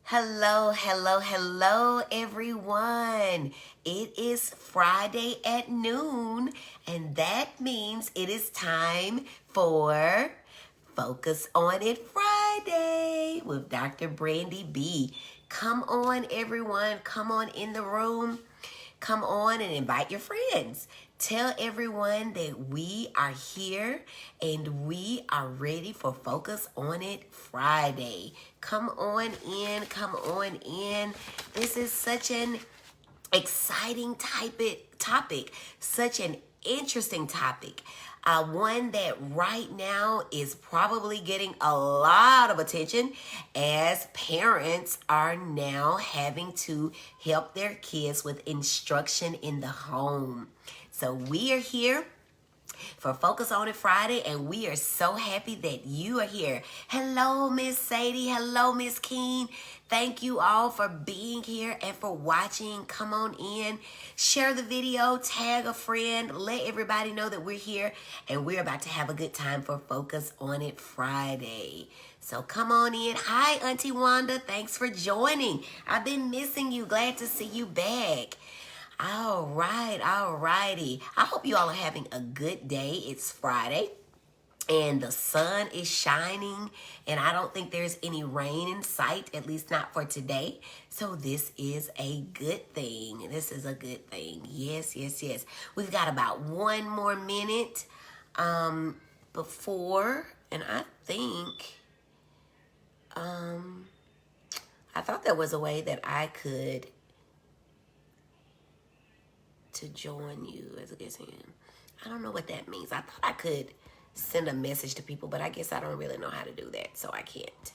Hello, hello, hello, everyone. It is Friday at noon, and that means it is time for Focus on It Friday with Dr. Brandi B. Come on, everyone. Come on in the room. Come on and invite your friends. Tell everyone that we are here and we are ready for Focus on It Friday. Come on in, come on in. This is such an exciting topic, such an interesting topic. One that right now is probably getting a lot of attention as parents are now having to help their kids with instruction in the home. So we are here for Focus on It Friday, and we are so happy that you are here. Hello, Miss Sadie. Hello, Miss Keen. Thank you all for being here and for watching. Come on in, share the video, tag a friend, let everybody know that we're here, and we're about to have a good time for Focus on It Friday. So come on in. Hi, Auntie Wanda. Thanks for joining. I've been missing you. Glad to see you back. All right, all righty. I hope you all are having a good day. It's Friday and the sun is shining, and I don't think there's any rain in sight, at least not for today. So this is a good thing. This is a good thing. Yes, yes, yes. We've got about one more minute before, and I think I thought there was a way that I could to join you as a guest hand. I don't know what that means. I thought I could send a message to people, but I guess I don't really know how to do that, so I can't.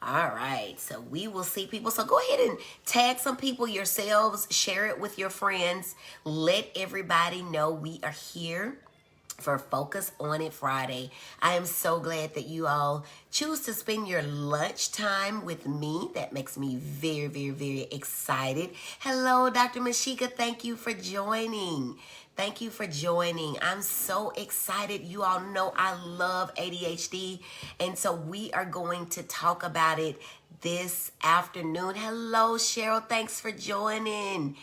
All right, so we will see people. So go ahead and tag some people yourselves, share it with your friends. Let everybody know we are here for Focus on It Friday. I am so glad that you all choose to spend your lunchtime with me. That makes me very, very, very excited. Hello, Dr. Mashika. Thank you for joining. Thank you for joining. I'm so excited. You all know I love ADHD, and so we are going to talk about it this afternoon. Hello, Cheryl. Thanks for joining.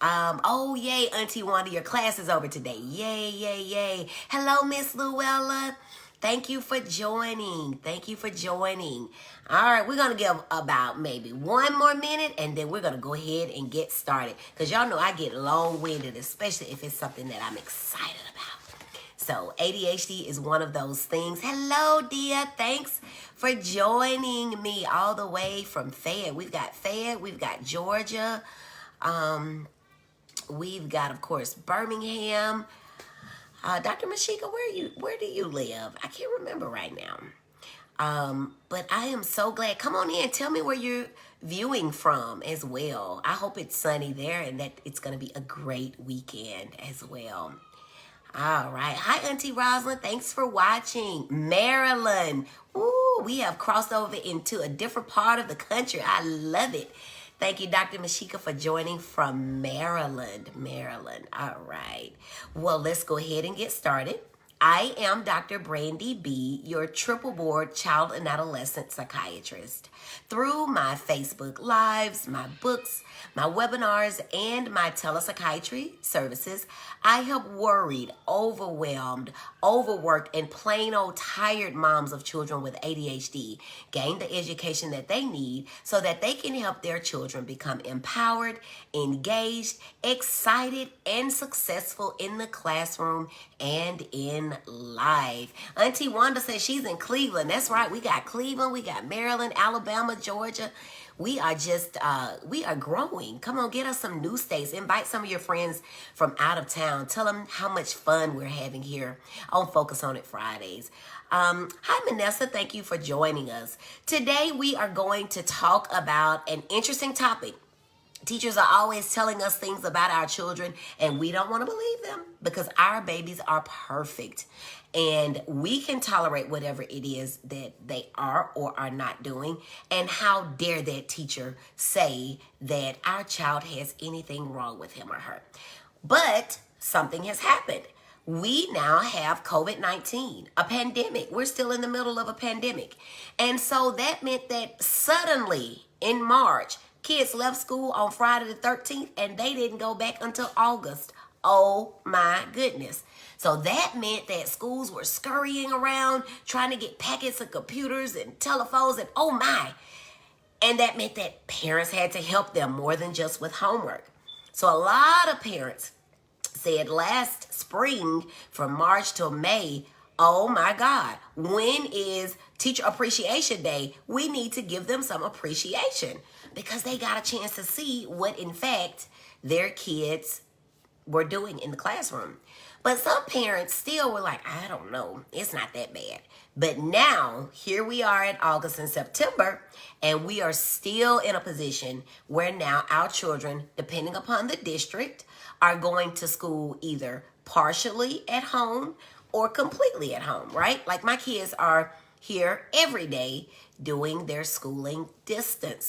Oh, yay, Auntie Wanda, your class is over today. Yay, yay, yay. Hello, Miss Luella. Thank you for joining. Thank you for joining. All right, we're going to give about maybe one more minute, and then we're going to go ahead and get started. Because y'all know I get long-winded, especially if it's something that I'm excited about. So ADHD is one of those things. Hello, Dia. Thanks for joining me all the way from Fayette. We've got Fayette. We've got Georgia. We've got, of course, Birmingham. Dr. Mashika, where do you live? I can't remember right now. But I am so glad. Come on in. Tell me where you're viewing from as well. I hope it's sunny there and that it's going to be a great weekend as well. All right. Hi, Auntie Rosalind. Thanks for watching. Maryland. Ooh, we have crossed over into a different part of the country. I love it. Thank you, Dr. Mashika, for joining from Maryland. Maryland. All right. Well, let's go ahead and get started. I am Dr. Brandi B, your triple board child and adolescent psychiatrist. Through my Facebook Lives, my books, my webinars, and my telepsychiatry services, I help worried, overwhelmed, overworked, and plain old tired moms of children with ADHD gain the education that they need so that they can help their children become empowered, engaged, excited, and successful in the classroom and in life. Auntie Wanda says she's in Cleveland. That's right. We got Cleveland, we got Maryland, Alabama, Georgia. We are just, we are growing. Come on, get us some new states. Invite some of your friends from out of town. Tell them how much fun we're having here on Focus on It Fridays. Hi, Vanessa. Thank you for joining us. Today, we are going to talk about an interesting topic. Teachers are always telling us things about our children, and we don't want to believe them because our babies are perfect. And we can tolerate whatever it is that they are or are not doing. And how dare that teacher say that our child has anything wrong with him or her? But something has happened. we now have COVID-19, a pandemic. We're still in the middle of a pandemic. And so that meant that suddenly in March, kids left school on Friday the 13th and they didn't go back until August. Oh my goodness. So that meant that schools were scurrying around trying to get packets of computers and telephones and oh my. And that meant that parents had to help them more than just with homework. So a lot of parents said last spring from March till May, oh my God, when is Teacher Appreciation Day? We need to give them some appreciation because they got a chance to see what in fact their kids were doing in the classroom. But some parents still were like, I don't know, it's not that bad. But now, here we are in August and September, and we are still in a position where now our children, depending upon the district, are going to school either partially at home or completely at home, right? Like my kids are here every day doing their schooling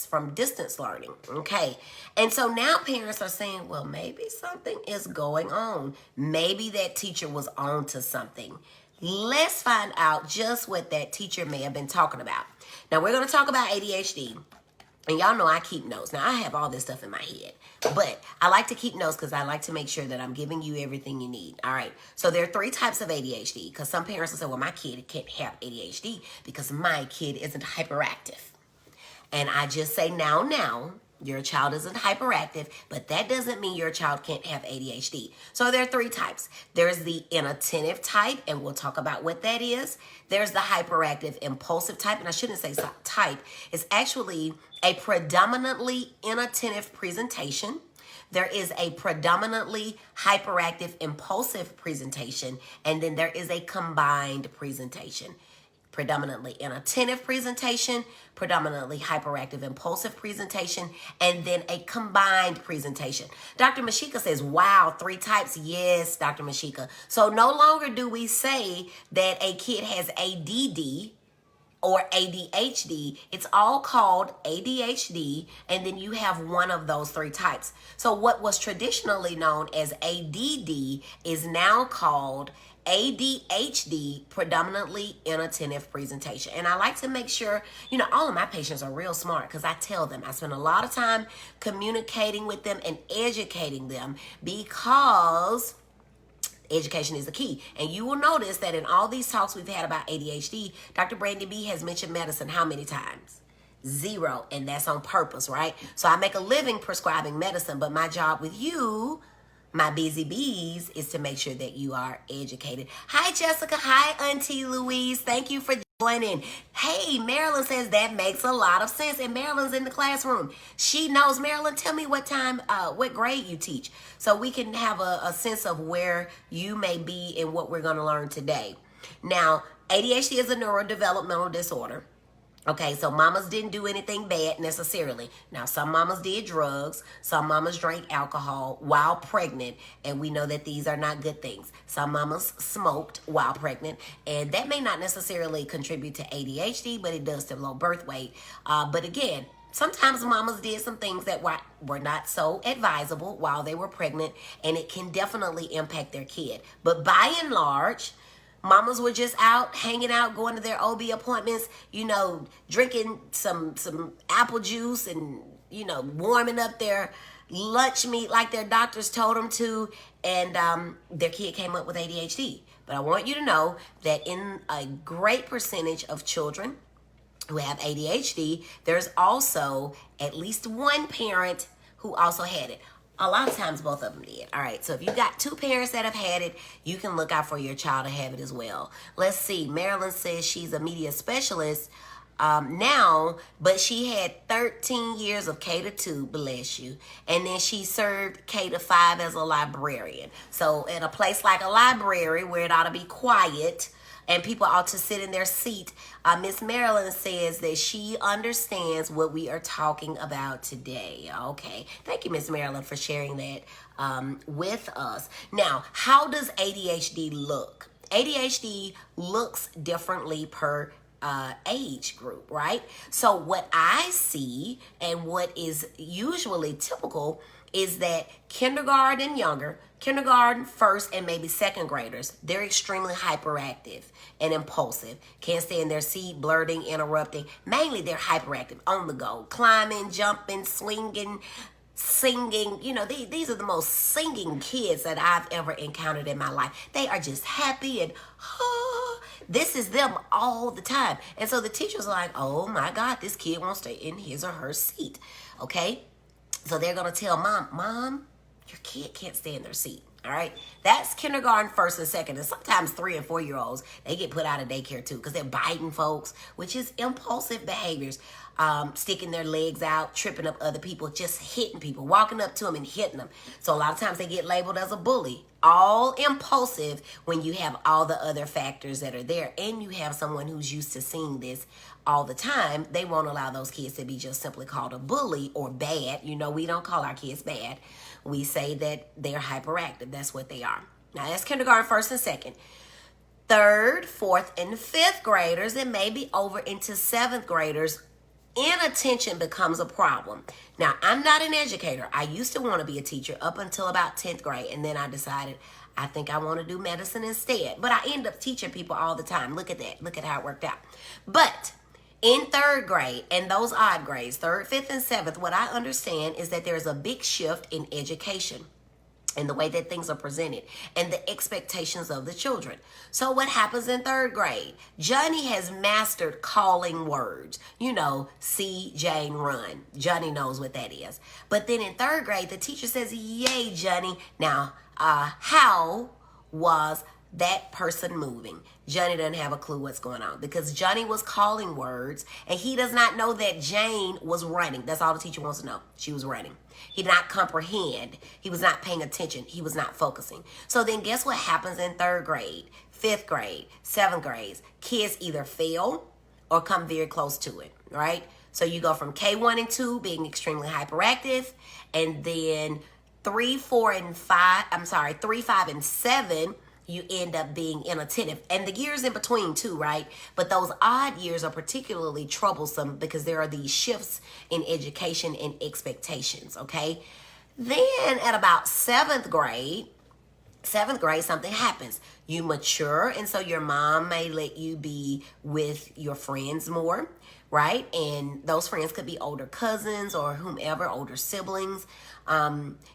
from distance learning, okay? And so now parents are saying, well, maybe something is going on. Maybe that teacher was on to something. Let's find out just what that teacher may have been talking about. Now, we're going to talk about ADHD. And y'all know I keep notes. Now, I have all this stuff in my head. But I like to keep notes because I like to make sure that I'm giving you everything you need. All right. So there are 3 types of ADHD because some parents will say, well, my kid can't have ADHD because my kid isn't hyperactive. And I just say, now, your child isn't hyperactive, but that doesn't mean your child can't have ADHD. So there are 3 types. There's the inattentive type, and we'll talk about what that is. There's the hyperactive impulsive type, and I shouldn't say type. It's actually a predominantly inattentive presentation. There is a predominantly hyperactive impulsive presentation, and then there is a combined presentation. Predominantly inattentive presentation, predominantly hyperactive impulsive presentation, and then a combined presentation. Dr. Mashika says, wow, 3 types. Yes, Dr. Mashika. So no longer do we say that a kid has ADD or ADHD. It's all called ADHD, and then you have one of those 3 types. So what was traditionally known as ADD is now called ADHD, predominantly inattentive presentation. And I like to make sure, all of my patients are real smart because I tell them, I spend a lot of time communicating with them and educating them because education is the key. And you will notice that in all these talks we've had about ADHD, Dr. Brandi B has mentioned medicine how many times? 0. And that's on purpose, right? So I make a living prescribing medicine, but my job with you, my busy bees, is to make sure that you are educated. Hi, Jessica. Hi, Auntie Louise. Thank you for joining. Hey, Marilyn says that makes a lot of sense. And Marilyn's in the classroom. She knows. Marilyn, tell me what grade you teach so we can have a sense of where you may be and what we're going to learn today. Now, ADHD is a neurodevelopmental disorder. Okay, so mamas didn't do anything bad necessarily. Now, some mamas did drugs. Some mamas drank alcohol while pregnant, and we know that these are not good things. Some mamas smoked while pregnant, and that may not necessarily contribute to ADHD, but it does to low birth weight. But again, sometimes mamas did some things that were not so advisable while they were pregnant, and it can definitely impact their kid. But by and large, mamas were just out, hanging out, going to their OB appointments, drinking some apple juice and, warming up their lunch meat like their doctors told them to, and their kid came up with ADHD. But I want you to know that in a great percentage of children who have ADHD, there's also at least one parent who also had it. A lot of times, both of them did. All right, so if you got 2 parents that have had it, you can look out for your child to have it as well. Let's see. Marilyn says she's a media specialist now, but she had 13 years of K-2, bless you. And then she served K-5 as a librarian. So at a place like a library where it ought to be quiet and people ought to sit in their seat, Miss Marilyn says that she understands what we are talking about today. Okay. Thank you, Miss Marilyn, for sharing that with us. Now, how does ADHD look? ADHD looks differently per age group, right? So what I see and what is usually typical is that kindergarten and younger, kindergarten, first, and maybe second graders, they're extremely hyperactive and impulsive. Can't stay in their seat, blurting, interrupting. Mainly they're hyperactive, on the go, climbing, jumping, swinging, singing. You know, these are the most singing kids that I've ever encountered in my life. They are just happy and this is them all the time. And so the teacher's like, oh my God, this kid won't stay in his or her seat. Okay? So they're going to tell mom, your kid can't stay in their seat. All right? That's kindergarten, first and second. And sometimes 3 and 4 year olds, they get put out of daycare too because they're biting folks, which is impulsive behaviors. Sticking their legs out, tripping up other people, just hitting people, walking up to them and hitting them. So a lot of times they get labeled as a bully. All impulsive when you have all the other factors that are there, and you have someone who's used to seeing this all the time. They won't allow those kids to be just simply called a bully or bad. You know, we don't call our kids bad. We say that they're hyperactive. That's what they are. Now that's kindergarten, first and second. Third, fourth, and fifth graders, and maybe over into seventh graders, inattention becomes a problem. Now, I'm not an educator. I used to want to be a teacher up until about 10th grade, and then I decided I think I want to do medicine instead. But I end up teaching people all the time. Look at that. Look at how it worked out. But in third grade and those odd grades, third, fifth, and seventh, what I understand is that there's a big shift in education and the way that things are presented and the expectations of the children. So what happens in third grade? Johnny has mastered calling words. You know, see Jane run. Johnny knows what that is. But then in third grade, the teacher says, yay, Johnny. Now, how was that person moving? Johnny doesn't have a clue what's going on because Johnny was calling words and he does not know that Jane was running. That's all the teacher wants to know. She was running. He did not comprehend. He was not paying attention. He was not focusing. So then guess what happens in third grade, fifth grade, seventh grades? Kids either fail or come very close to it, right? So you go from K1 and 2 being extremely hyperactive, and then 3, 5, and 7, you end up being inattentive. And the years in between too, right? But those odd years are particularly troublesome because there are these shifts in education and expectations, okay? Then at about seventh grade, something happens. You mature, and so your mom may let you be with your friends more, right? And those friends could be older cousins or whomever, older siblings.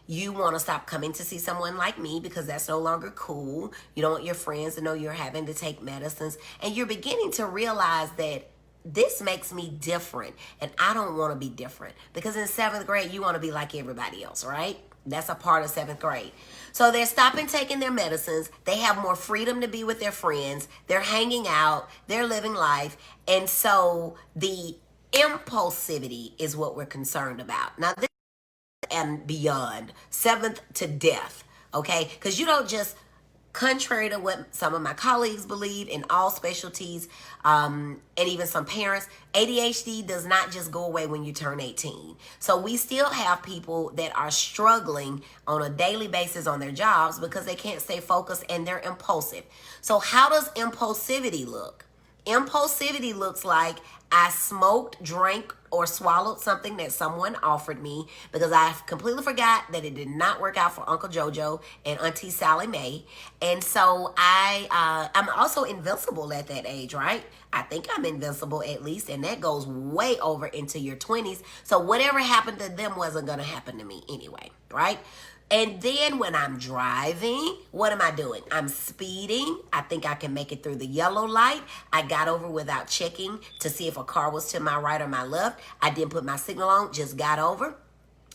You want to stop coming to see someone like me because that's no longer cool. You don't want your friends to know you're having to take medicines. And you're beginning to realize that this makes me different, and I don't want to be different because in seventh grade, you want to be like everybody else, right? That's a part of seventh grade. So they're stopping taking their medicines. They have more freedom to be with their friends. They're hanging out. They're living life. And so the impulsivity is what we're concerned about. Now, this and beyond, seventh to death, okay? Because you don't just, contrary to what some of my colleagues believe in all specialties, and even some parents, ADHD does not just go away when you turn 18. So we still have people that are struggling on a daily basis on their jobs because they can't stay focused and they're impulsive. So how does impulsivity look? Impulsivity looks like I smoked, drank, or swallowed something that someone offered me because I completely forgot that it did not work out for Uncle Jojo and Auntie Sally Mae. And so I'm also invincible at that age, right? I think I'm invincible at least, and that goes way over into your 20s. So whatever happened to them wasn't going to happen to me anyway, right? And then when I'm driving, what am I doing? I'm speeding. I think I can make it through the yellow light. I got over without checking to see if a car was to my right or my left. I didn't put my signal on, just got over.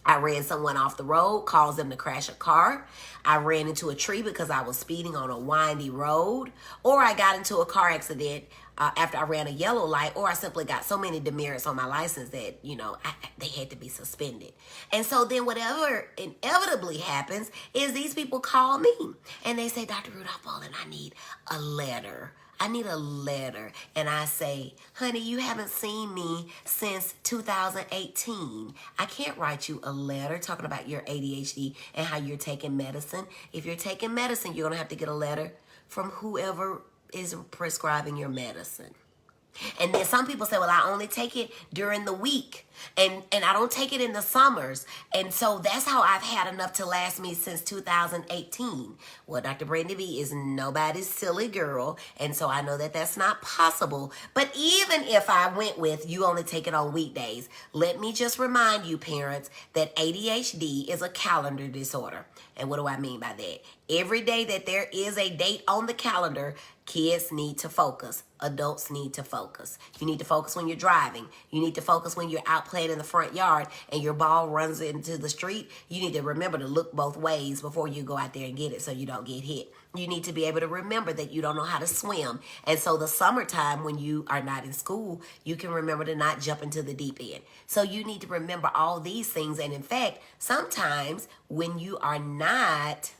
I ran someone off the road, caused them to crash a car. I ran into a tree because I was speeding on a windy road. Or I got into a car accident after I ran a yellow light, or I simply got so many demerits on my license that, they had to be suspended. And so then whatever inevitably happens is these people call me and they say, Dr. Rudolph Baldwin, I need a letter. And I say, honey, you haven't seen me since 2018. I can't write you a letter talking about your ADHD and how you're taking medicine. If you're taking medicine, you're going to have to get a letter from whoever is prescribing your medicine. And then some people say, well, I only take it during the week. And I don't take it in the summers. And so that's how I've had enough to last me since 2018. Well, Dr. Brandi B is nobody's silly girl. And so I know that that's not possible. But even if I went with you only take it on weekdays, let me just remind you, parents, that ADHD is a calendar disorder. And what do I mean by that? Every day that there is a date on the calendar, kids need to focus. Adults need to focus. You need to focus when you're driving. You need to focus when you're out playing in the front yard and your ball runs into the street. You need to remember to look both ways before you go out there and get it so you don't get hit. You need to be able to remember that you don't know how to swim. And so the summertime when you are not in school, you can remember to not jump into the deep end. So you need to remember all these things. And in fact, sometimes when you are not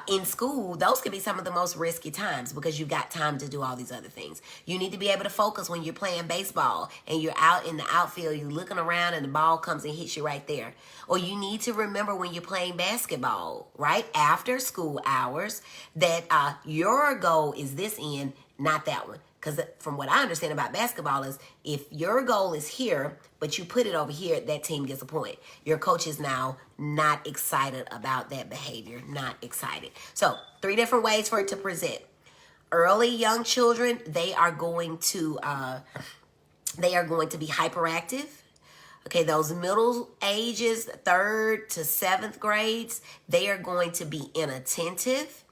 in school, those can be some of the most risky times because you've got time to do all these other things. You need to be able to focus when you're playing baseball and you're out in the outfield, you're looking around and the ball comes and hits you right there. Or you need to remember when you're playing basketball, right after school hours, that your goal is this end, not that one. Because from what I understand about basketball is if your goal is here, but you put it over here, that team gets a point. Your coach is now not excited about that behavior, not excited. So 3 different ways for it to present. Early young children, they are going to be hyperactive. Okay, those middle ages, 3rd to 7th grades, they are going to be inattentive.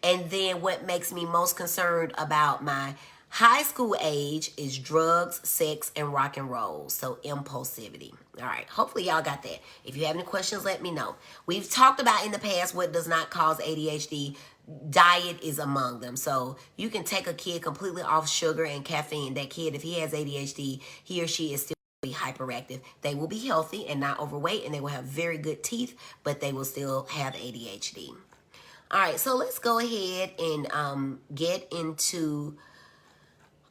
And then what makes me most concerned about my high school age is drugs, sex, and rock and roll. So impulsivity. All right. Hopefully y'all got that. If you have any questions, let me know. We've talked about in the past what does not cause ADHD. Diet is among them. So you can take a kid completely off sugar and caffeine. That kid, if he has ADHD, he or she is still be hyperactive. They will be healthy and not overweight, and they will have very good teeth, but they will still have ADHD. All right, so let's go ahead and get into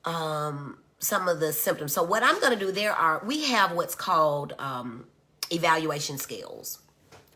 some of the symptoms. So what I'm going to do, we have what's called evaluation scales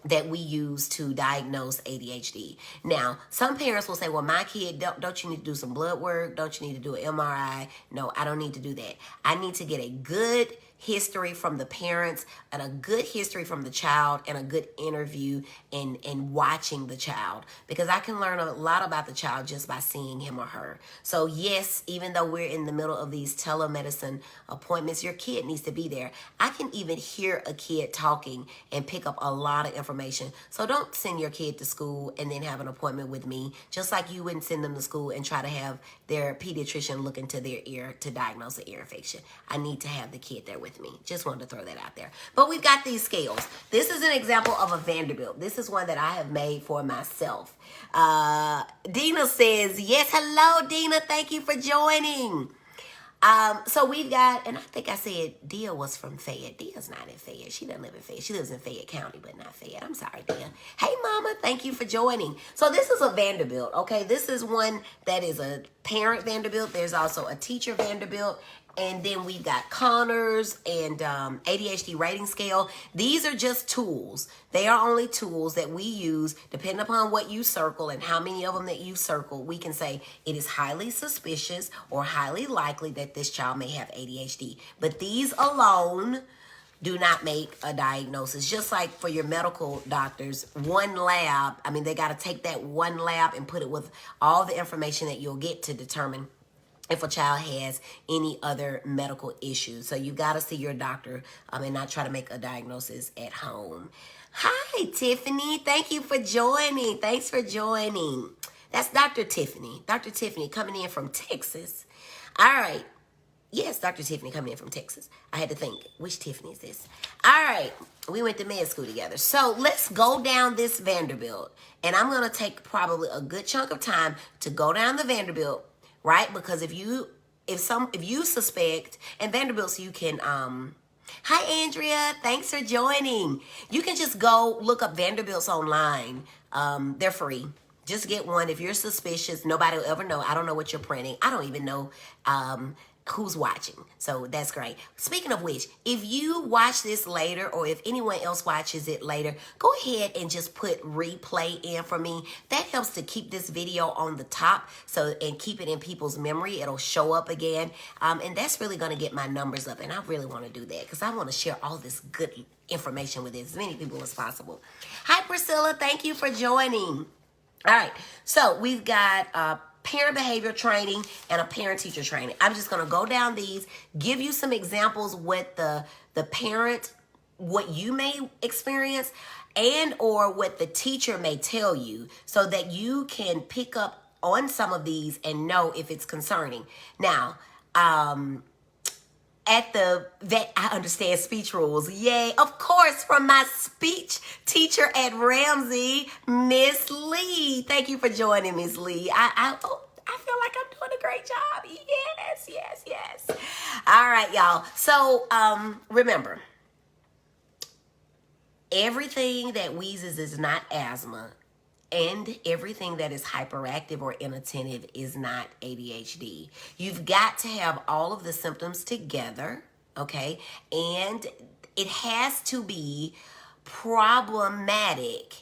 that we use to diagnose ADHD. Now, some parents will say, well, my kid, don't you need to do some blood work? Don't you need to do an MRI? No, I don't need to do that. I need to get a good history from the parents and a good history from the child and a good interview and watching the child, because I can learn a lot about the child just by seeing him or her. So yes, even though we're in the middle of these telemedicine appointments, your kid needs to be there. I can even hear a kid talking and pick up a lot of information. So don't send your kid to school and then have an appointment with me, just like you wouldn't send them to school and try to have their pediatrician look into their ear to diagnose an ear infection. I need to have the kid there with me. Just wanted to throw that out there. But we've got these scales. This is an example of a Vanderbilt. This is one that I have made for myself. Dina says, yes, hello, Dina. Thank you for joining. So we've got, and I think I said Dia was from Fayette. Dia's not in Fayette. She doesn't live in Fayette. She lives in Fayette County, but not Fayette. I'm sorry, Dia. Hey, Mama, thank you for joining. So this is a Vanderbilt, okay? This is one that is a parent Vanderbilt. There's also a teacher Vanderbilt. And then we've got Connors and ADHD rating scale. These are just tools. They are only tools that we use depending upon what you circle and how many of them that you circle. We can say it is highly suspicious or highly likely that this child may have ADHD. But these alone do not make a diagnosis. Just like for your medical doctors, one lab, I mean, they got to take that one lab and put it with all the information that you'll get to determine if a child has any other medical issues. So you got to see your doctor and not try to make a diagnosis at home. Hi, Tiffany. Thank you for joining. Thanks for joining. That's Dr. Tiffany. Dr. Tiffany coming in from Texas. All right. Yes, Dr. Tiffany coming in from Texas. I had to think, which Tiffany is this? All right. We went to med school together. So let's go down this Vanderbilt. And I'm going to take probably a good chunk of time to go down the Vanderbilt. Right? Because if you suspect, and Vanderbilt's you can, hi Andrea, thanks for joining. You can just go look up Vanderbilt's online. They're free. Just get one. If you're suspicious, nobody will ever know. I don't know what you're printing. I don't even know who's watching. So that's great. Speaking of which, if you watch this later or if anyone else watches it later, go ahead and just put replay in for me. That helps to keep this video on the top and keep it in people's memory. It'll show up again. And that's really going to get my numbers up. And I really want to do that because I want to share all this good information with as many people as possible. Hi, Priscilla. Thank you for joining. All right. So we've got parent behavior training and a parent teacher training. I'm just going to go down these, give you some examples with the parent, what you may experience and or what the teacher may tell you so that you can pick up on some of these and know if it's concerning. Now, at the vet, I understand speech rules. Yay. Of course, from my speech teacher at Ramsey, Miss Lee. Thank you for joining, Miss Lee. I feel like I'm doing a great job. Yes. All right, y'all. So, remember, everything that wheezes is not asthma. And everything that is hyperactive or inattentive is not ADHD. You've got to have all of the symptoms together, okay? And it has to be problematic.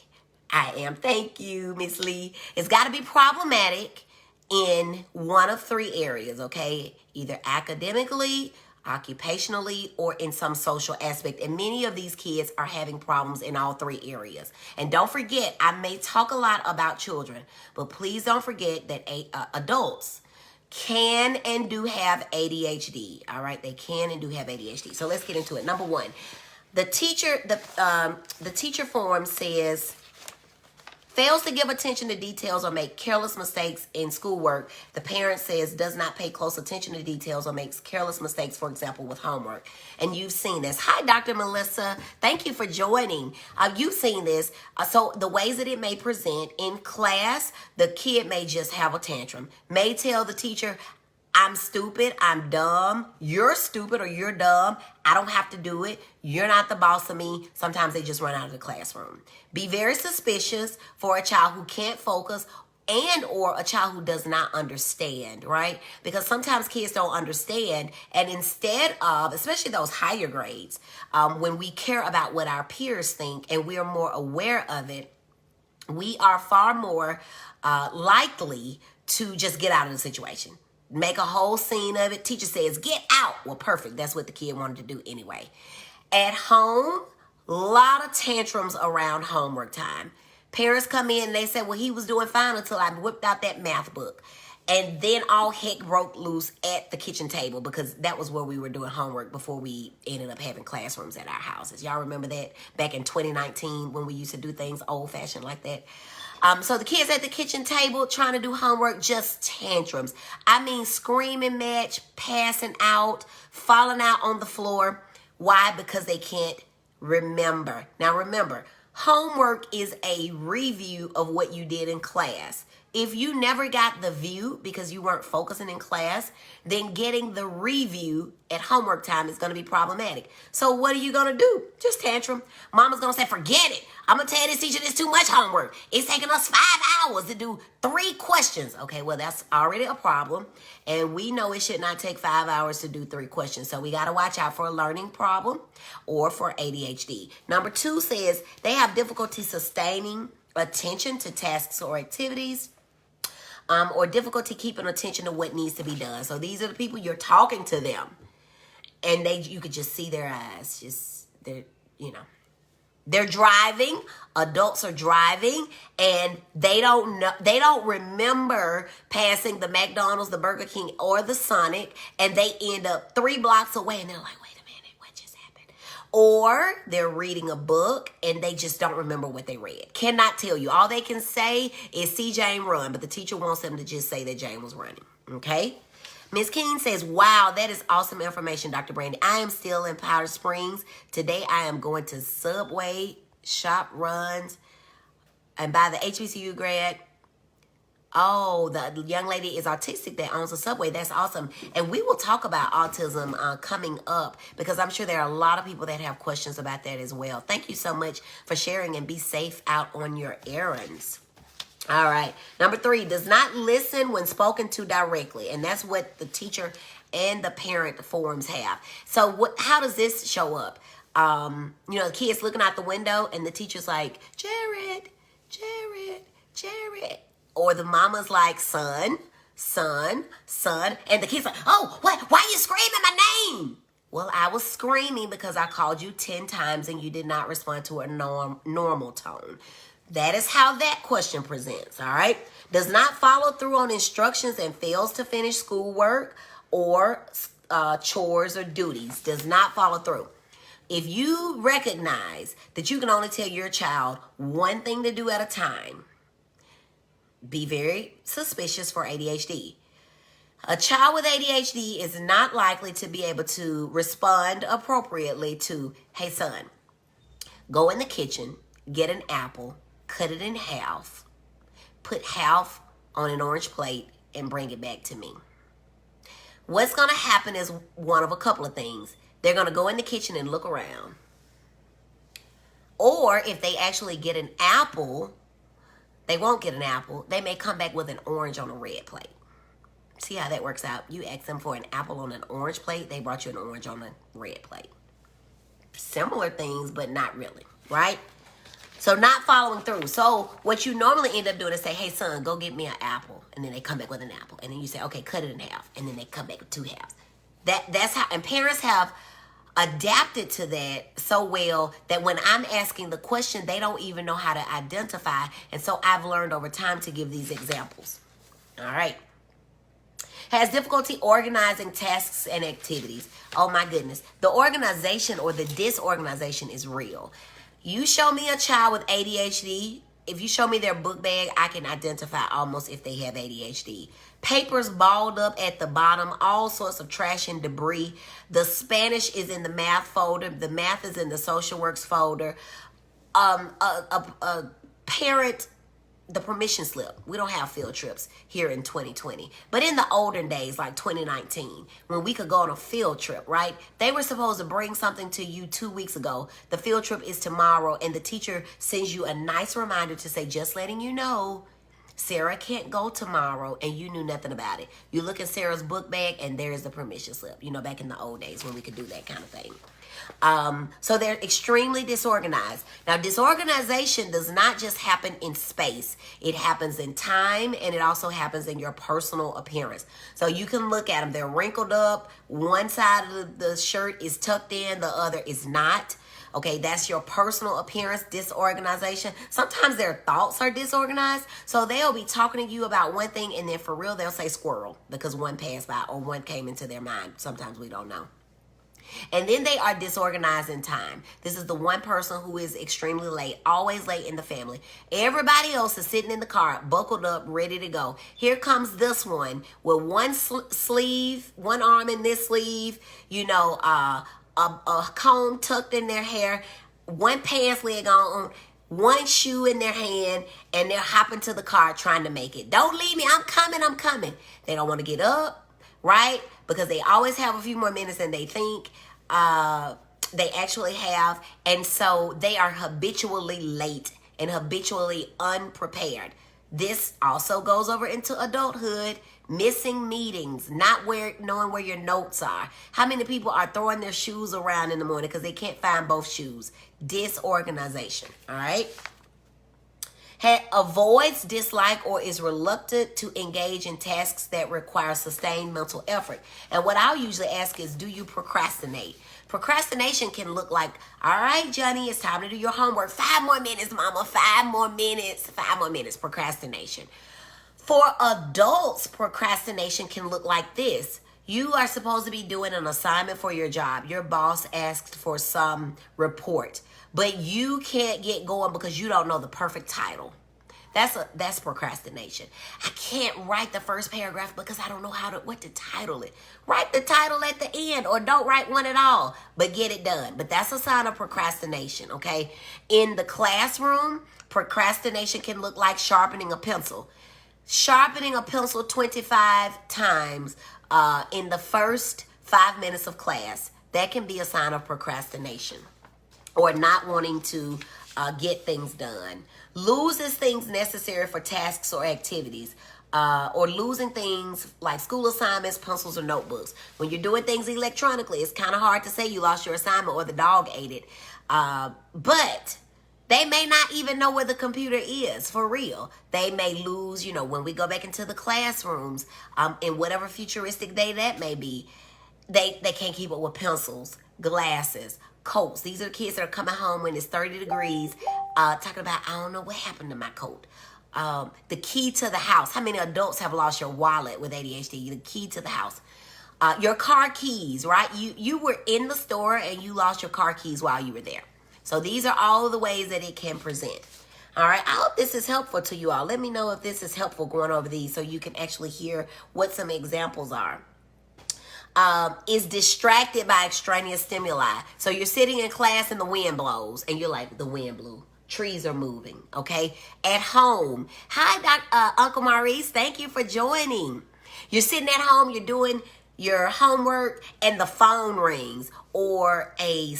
Thank you, Miss Lee. It's got to be problematic in one of three areas, okay? Either academically, occupationally, or in some social aspect. And many of these kids are having problems in all three areas. And don't forget, I may talk a lot about children, but please don't forget that adults can and do have ADHD. All right, they can and do have ADHD. So let's get into it. Number one, the teacher form says, fails to give attention to details or make careless mistakes in schoolwork. The parent says does not pay close attention to details or makes careless mistakes, for example, with homework. And you've seen this. Hi, Dr. Melissa. Thank you for joining. You've seen this. So the ways that it may present in class, the kid may just have a tantrum, may tell the teacher, I'm stupid, I'm dumb, you're stupid or you're dumb, I don't have to do it, you're not the boss of me. Sometimes they just run out of the classroom. Be very suspicious for a child who can't focus and or a child who does not understand, right? Because sometimes kids don't understand, and instead of, especially those higher grades, when we care about what our peers think and we are more aware of it, we are far more likely to just get out of the situation. Make a whole scene of it. Teacher says, get out. Well, perfect. That's what the kid wanted to do anyway. At home, a lot of tantrums around homework time. Parents come in and they say, well, he was doing fine until I whipped out that math book. And then all heck broke loose at the kitchen table because that was where we were doing homework before we ended up having classrooms at our houses. Y'all remember that back in 2019 when we used to do things old-fashioned like that? So the kids at the kitchen table trying to do homework, just tantrums. I mean, screaming match, passing out, falling out on the floor. Why? Because they can't remember. Now remember, homework is a review of what you did in class. If you never got the view because you weren't focusing in class, then getting the review at homework time is going to be problematic. So what are you going to do? Just tantrum. Mama's going to say, forget it. I'm going to tell this teacher it's too much homework. It's taking us 5 hours to do 3 questions. Okay, well, that's already a problem. And we know it should not take 5 hours to do 3 questions. So we got to watch out for a learning problem or for ADHD. Number 2 says they have difficulty sustaining attention to tasks or activities. Or difficulty keeping attention to what needs to be done. So these are the people you're talking to them. And you could just see their eyes. They're driving. Adults are driving. And they don't remember passing the McDonald's, the Burger King, or the Sonic. And they end up 3 blocks away. And they're like, wait a minute, what just happened? Or they're reading a book and they just don't remember what they read. Cannot tell you. All they can say is see Jane run, but the teacher wants them to just say that Jane was running. Okay? Miss King says, wow, that is awesome information, Dr. Brandi. I am still in Powder Springs. Today I am going to Subway, shop runs, and buy the HBCU grad. Oh, the young lady is autistic that owns a Subway. That's awesome. And we will talk about autism coming up because I'm sure there are a lot of people that have questions about that as well. Thank you so much for sharing and be safe out on your errands. All right. Number 3, does not listen when spoken to directly. And that's what the teacher and the parent forms have. So how does this show up? The kids looking out the window and the teacher's like, Jared, Jared, Jared. Or the mama's like, son, son, son. And the kid's like, oh, what? Why are you screaming my name? Well, I was screaming because I called you 10 times and you did not respond to a normal tone. That is how that question presents, all right? Does not follow through on instructions and fails to finish schoolwork or chores or duties. Does not follow through. If you recognize that you can only tell your child one thing to do at a time, be very suspicious for ADHD. A child with ADHD is not likely to be able to respond appropriately to, hey son, go in the kitchen, get an apple, cut it in half, put half on an orange plate, and bring it back to me. What's going to happen is one of a couple of things. They're going to go in the kitchen and look around. Or if they actually get an apple, they won't get an apple. They may come back with an orange on a red plate. See how that works out? You ask them for an apple on an orange plate. They brought you an orange on a red plate. Similar things, but not really, right? So not following through. So what you normally end up doing is say, hey, son, go get me an apple. And then they come back with an apple. And then you say, okay, cut it in half. And then they come back with 2 halves. That's how, and parents have adapted to that so well that when I'm asking the question, they don't even know how to identify. And so I've learned over time to give these examples. All right. Has difficulty organizing tasks and activities. Oh my goodness. The organization or the disorganization is real. You show me a child with ADHD, if you show me their book bag, I can identify almost if they have ADHD. Papers balled up at the bottom, all sorts of trash and debris. The Spanish is in the math folder. The math is in the social works folder. A parent, the permission slip. We don't have field trips here in 2020. But in the olden days, like 2019, when we could go on a field trip, right? They were supposed to bring something to you 2 weeks ago. The field trip is tomorrow, and the teacher sends you a nice reminder to say, just letting you know, Sarah can't go tomorrow, and you knew nothing about it. You look at Sarah's book bag, and there is the permission slip. You know, back in the old days when we could do that kind of thing. So they're extremely disorganized. Now, disorganization does not just happen in space. It happens in time, and it also happens in your personal appearance. So you can look at them. They're wrinkled up. One side of the shirt is tucked in. The other is not. Okay, that's your personal appearance, disorganization. Sometimes their thoughts are disorganized. So they'll be talking to you about one thing, and then for real, they'll say squirrel because one passed by or one came into their mind. Sometimes we don't know. And then they are disorganized in time. This is the one person who is extremely late, always late in the family. Everybody else is sitting in the car, buckled up, ready to go. Here comes this one with one sleeve, one arm in this sleeve, you know, a comb tucked in their hair, one pants leg on, one shoe in their hand, and they're hopping to the car trying to make it. Don't leave me. I'm coming. I'm coming. They don't want to get up, right? Because they always have a few more minutes than they think they actually have. And so they are habitually late and habitually unprepared. This also goes over into adulthood. Missing meetings, not knowing where your notes are. How many people are throwing their shoes around in the morning because they can't find both shoes? Disorganization, all right? Avoids, dislike, or is reluctant to engage in tasks that require sustained mental effort. And what I'll usually ask is, do you procrastinate? Procrastination can look like, all right, Johnny, it's time to do your homework. 5 more minutes, mama, 5 more minutes, 5 more minutes, procrastination. For adults, procrastination can look like this. You are supposed to be doing an assignment for your job. Your boss asked for some report, but you can't get going because you don't know the perfect title. That's procrastination. I can't write the first paragraph because I don't know what to title it. Write the title at the end, or don't write one at all, but get it done. But that's a sign of procrastination, okay? In the classroom, procrastination can look like sharpening a pencil. Sharpening a pencil 25 times in the first 5 minutes of class, that can be a sign of procrastination or not wanting to get things done. Loses things necessary for tasks or activities. or losing things like school assignments, pencils, or notebooks. When you're doing things electronically, it's kind of hard to say you lost your assignment or the dog ate it. But they may not even know where the computer is, for real. They may lose, when we go back into the classrooms, in whatever futuristic day that may be, they can't keep up with pencils, glasses, coats. These are the kids that are coming home when it's 30 degrees, talking about, I don't know what happened to my coat. The key to the house. How many adults have lost your wallet with ADHD? The key to the house. Your car keys, right? You were in the store and you lost your car keys while you were there. So these are all of the ways that it can present. All right. I hope this is helpful to you all. Let me know if this is helpful going over these so you can actually hear what some examples are. Is distracted by extraneous stimuli. So you're sitting in class and the wind blows and you're like, the wind blew. Trees are moving, okay? At home. Hi, Uncle Maurice. Thank you for joining. You're sitting at home, you're doing your homework, and the phone rings, or a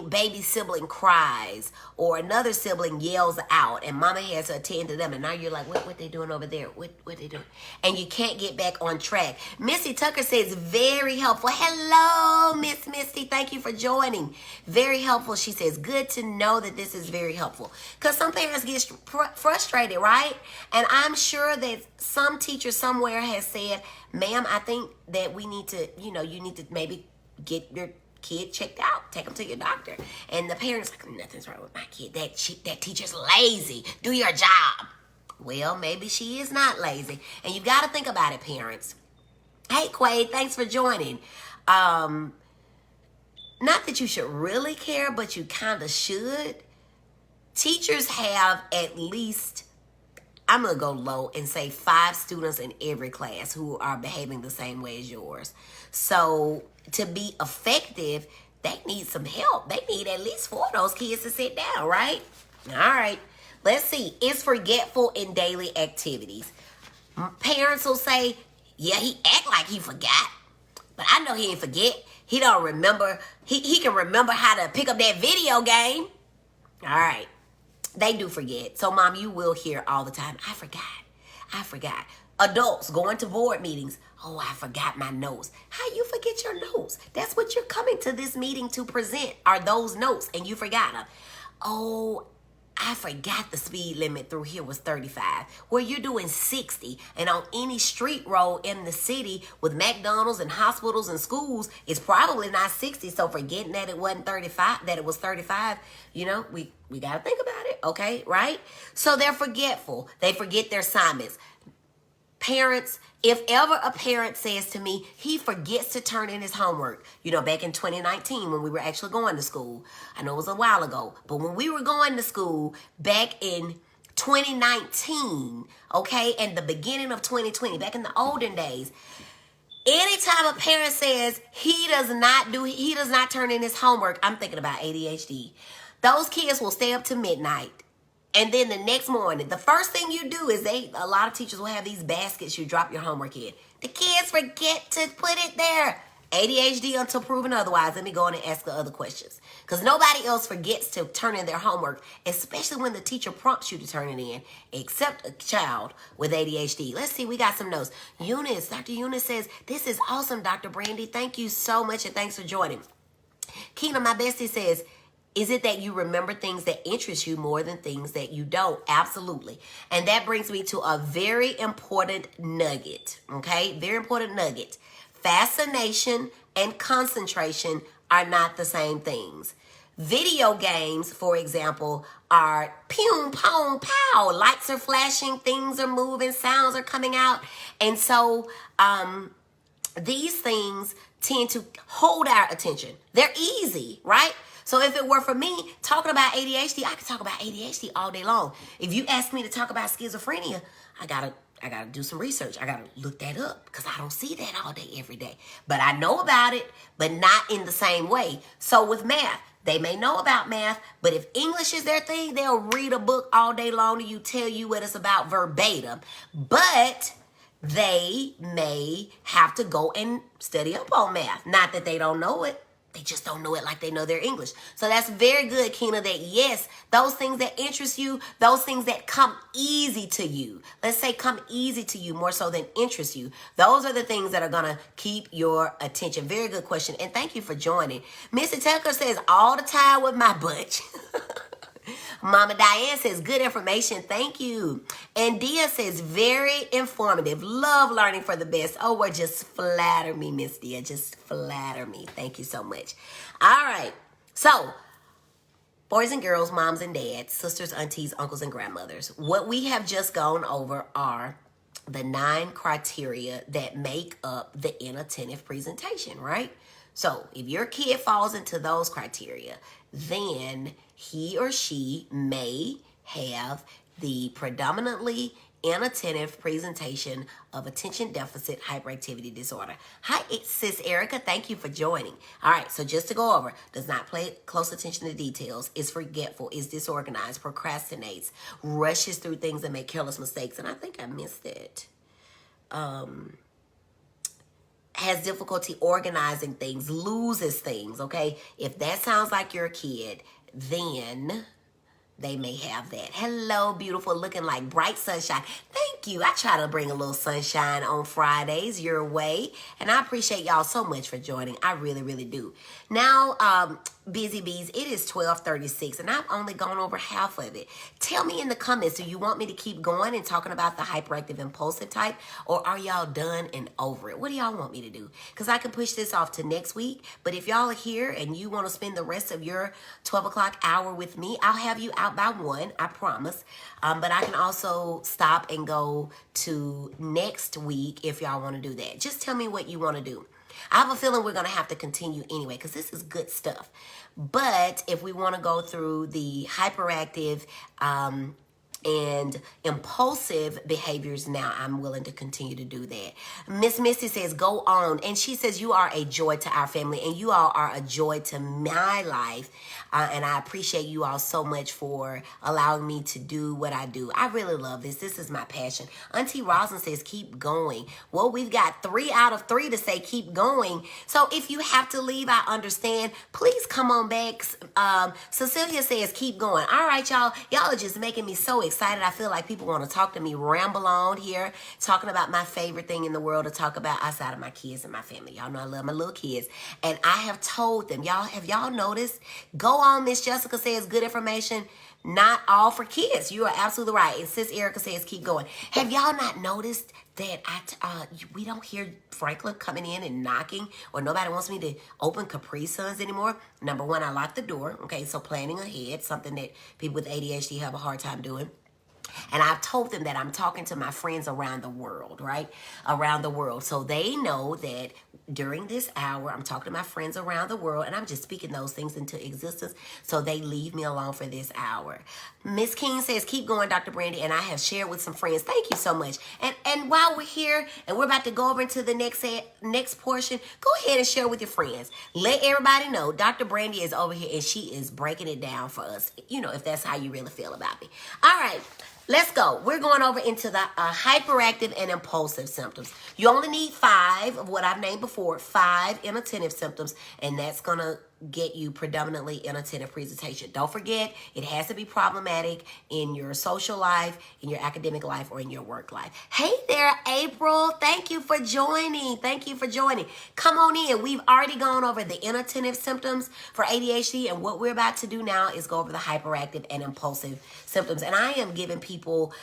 baby sibling cries, or another sibling yells out, and mama has to attend to them, and now you're like, what they doing over there? What they doing? And you can't get back on track. Missy Tucker says, very helpful. Hello, Miss Misty. Thank you for joining. Very helpful. She says, good to know that this is very helpful. Because some parents get frustrated, right? And I'm sure that some teacher somewhere has said, ma'am, I think that we need to, you need to maybe get your kid checked out. Take them to your doctor. And the parents like, nothing's wrong with my kid. That teacher's lazy. Do your job. Well, maybe she is not lazy. And you got to think about it, parents. Hey, Quade, thanks for joining. Not that you should really care, but you kind of should. Teachers have at least, I'm going to go low and say 5 students in every class who are behaving the same way as yours. So to be effective, they need some help. They need at least 4 of those kids to sit down, right? All right. Let's see. Is forgetful in daily activities. Parents will say, yeah, he act like he forgot. But I know he ain't forget. He don't remember. He can remember how to pick up that video game. All right. They do forget. So, Mom, you will hear all the time, I forgot. Adults going to board meetings. Oh, I forgot my notes. How you forget your notes? That's what you're coming to this meeting to present, are those notes, and you forgot them. Oh, I forgot the speed limit through here was 35. Well, you're doing 60. And on any street road in the city with McDonald's and hospitals and schools, it's probably not 60. So forgetting that it wasn't 35, that it was 35, we got to think about it. Okay, right? So they're forgetful. They forget their assignments. Parents, if ever a parent says to me, he forgets to turn in his homework, back in 2019 when we were actually going to school. I know it was a while ago, but when we were going to school back in 2019, okay, and the beginning of 2020, back in the olden days, anytime a parent says he does not turn in his homework, I'm thinking about ADHD. Those kids will stay up to midnight. And then the next morning, the first thing you do is a lot of teachers will have these baskets you drop your homework in. The kids forget to put it there. ADHD until proven otherwise. Let me go on and ask the other questions. Because nobody else forgets to turn in their homework, especially when the teacher prompts you to turn it in, except a child with ADHD. Let's see, we got some notes. Dr. Eunice says, this is awesome, Dr. Brandi. Thank you so much and thanks for joining. Keena, my bestie, says, is it that you remember things that interest you more than things that you don't? Absolutely. And that brings me to a very important nugget, okay? Very important nugget. Fascination and concentration are not the same things. Video games, for example, are pew, pong, pow. Lights are flashing, things are moving, sounds are coming out. And so these things tend to hold our attention. They're easy, right? So if it were for me talking about ADHD, I could talk about ADHD all day long. If you ask me to talk about schizophrenia, I gotta do some research. I gotta look that up because I don't see that all day, every day. But I know about it, but not in the same way. So with math, they may know about math, but if English is their thing, they'll read a book all day long to tell you what it's about verbatim. But they may have to go and study up on math. Not that they don't know it. They just don't know it like they know their English. So that's very good, Kina, that yes, those things that interest you, those things that come easy to you, let's say come easy to you more so than interest you, those are the things that are going to keep your attention. Very good question. And thank you for joining. Missy Tucker says, all the time with my bunch. Mama Diane says, good information. Thank you. And Dia says, very informative. Love learning for the best. Oh, well, just flatter me, Miss Dia. Just flatter me. Thank you so much. All right. So, boys and girls, moms and dads, sisters, aunties, uncles, and grandmothers. What we have just gone over are the 9 criteria that make up the inattentive presentation, right? So, if your kid falls into those criteria, then he or she may have the predominantly inattentive presentation of attention deficit hyperactivity disorder. Hi, sis Erica. Thank you for joining. All right, so just to go over, does not pay close attention to details, is forgetful, is disorganized, procrastinates, rushes through things and make careless mistakes. And I think I missed it. Has difficulty organizing things, loses things, okay? If that sounds like your kid, then they may have that. Hello, beautiful, looking like bright sunshine. Thank you. I try to bring a little sunshine on Fridays your way, and I appreciate y'all so much for joining. I really, really do. Now, Busy Bees, it is 12:36, and I've only gone over half of it. Tell me in the comments, do you want me to keep going and talking about the hyperactive impulsive type, or are y'all done and over it? What do y'all want me to do? Because I can push this off to next week, but if y'all are here and you want to spend the rest of your 12 o'clock hour with me, I'll have you out by 1, I promise. But I can also stop and go to next week if y'all want to do that. Just tell me what you want to do. I have a feeling we're going to have to continue anyway because this is good stuff. But if we want to go through the hyperactive and impulsive behaviors now, I'm willing to continue to do that. Miss Missy says, go on. And she says, you are a joy to our family and you all are a joy to my life. And I appreciate you all so much for allowing me to do what I do. I really love this. This is my passion. Auntie Rosin says, keep going. Well, we've got 3 out of 3 to say keep going. So if you have to leave, I understand. Please come on back. Cecilia says, keep going. All right, y'all. Y'all are just making me so excited. I feel like people want to talk to me, ramble on here, talking about my favorite thing in the world to talk about outside of my kids and my family. Y'all know I love my little kids. And I have told them, have y'all noticed? Go on, Miss Jessica says, good information. Not all for kids. You are absolutely right. And Sis Erica says, keep going. Have y'all not noticed that we don't hear Franklin coming in and knocking, or nobody wants me to open Capri Suns anymore? Number 1, I lock the door. Okay, so planning ahead, something that people with ADHD have a hard time doing. And I've told them that I'm talking to my friends around the world, right? Around the world. So they know that during this hour, I'm talking to my friends around the world, and I'm just speaking those things into existence so they leave me alone for this hour. Miss King says, keep going, Dr. Brandi, and I have shared with some friends. Thank you so much. And while we're here and we're about to go over into the next portion, go ahead and share with your friends. Let everybody know Dr. Brandi is over here, and she is breaking it down for us, if that's how you really feel about me. All right. Let's go. We're going over into the hyperactive and impulsive symptoms. You only need 5 of what I've named before, 5 inattentive symptoms, and that's going to get you predominantly inattentive presentation. Don't forget, it has to be problematic in your social life, in your academic life, or in your work life. Hey there, April. Thank you for joining. Thank you for joining. Come on in. We've already gone over the inattentive symptoms for ADHD, and what we're about to do now is go over the hyperactive and impulsive symptoms. And I am giving people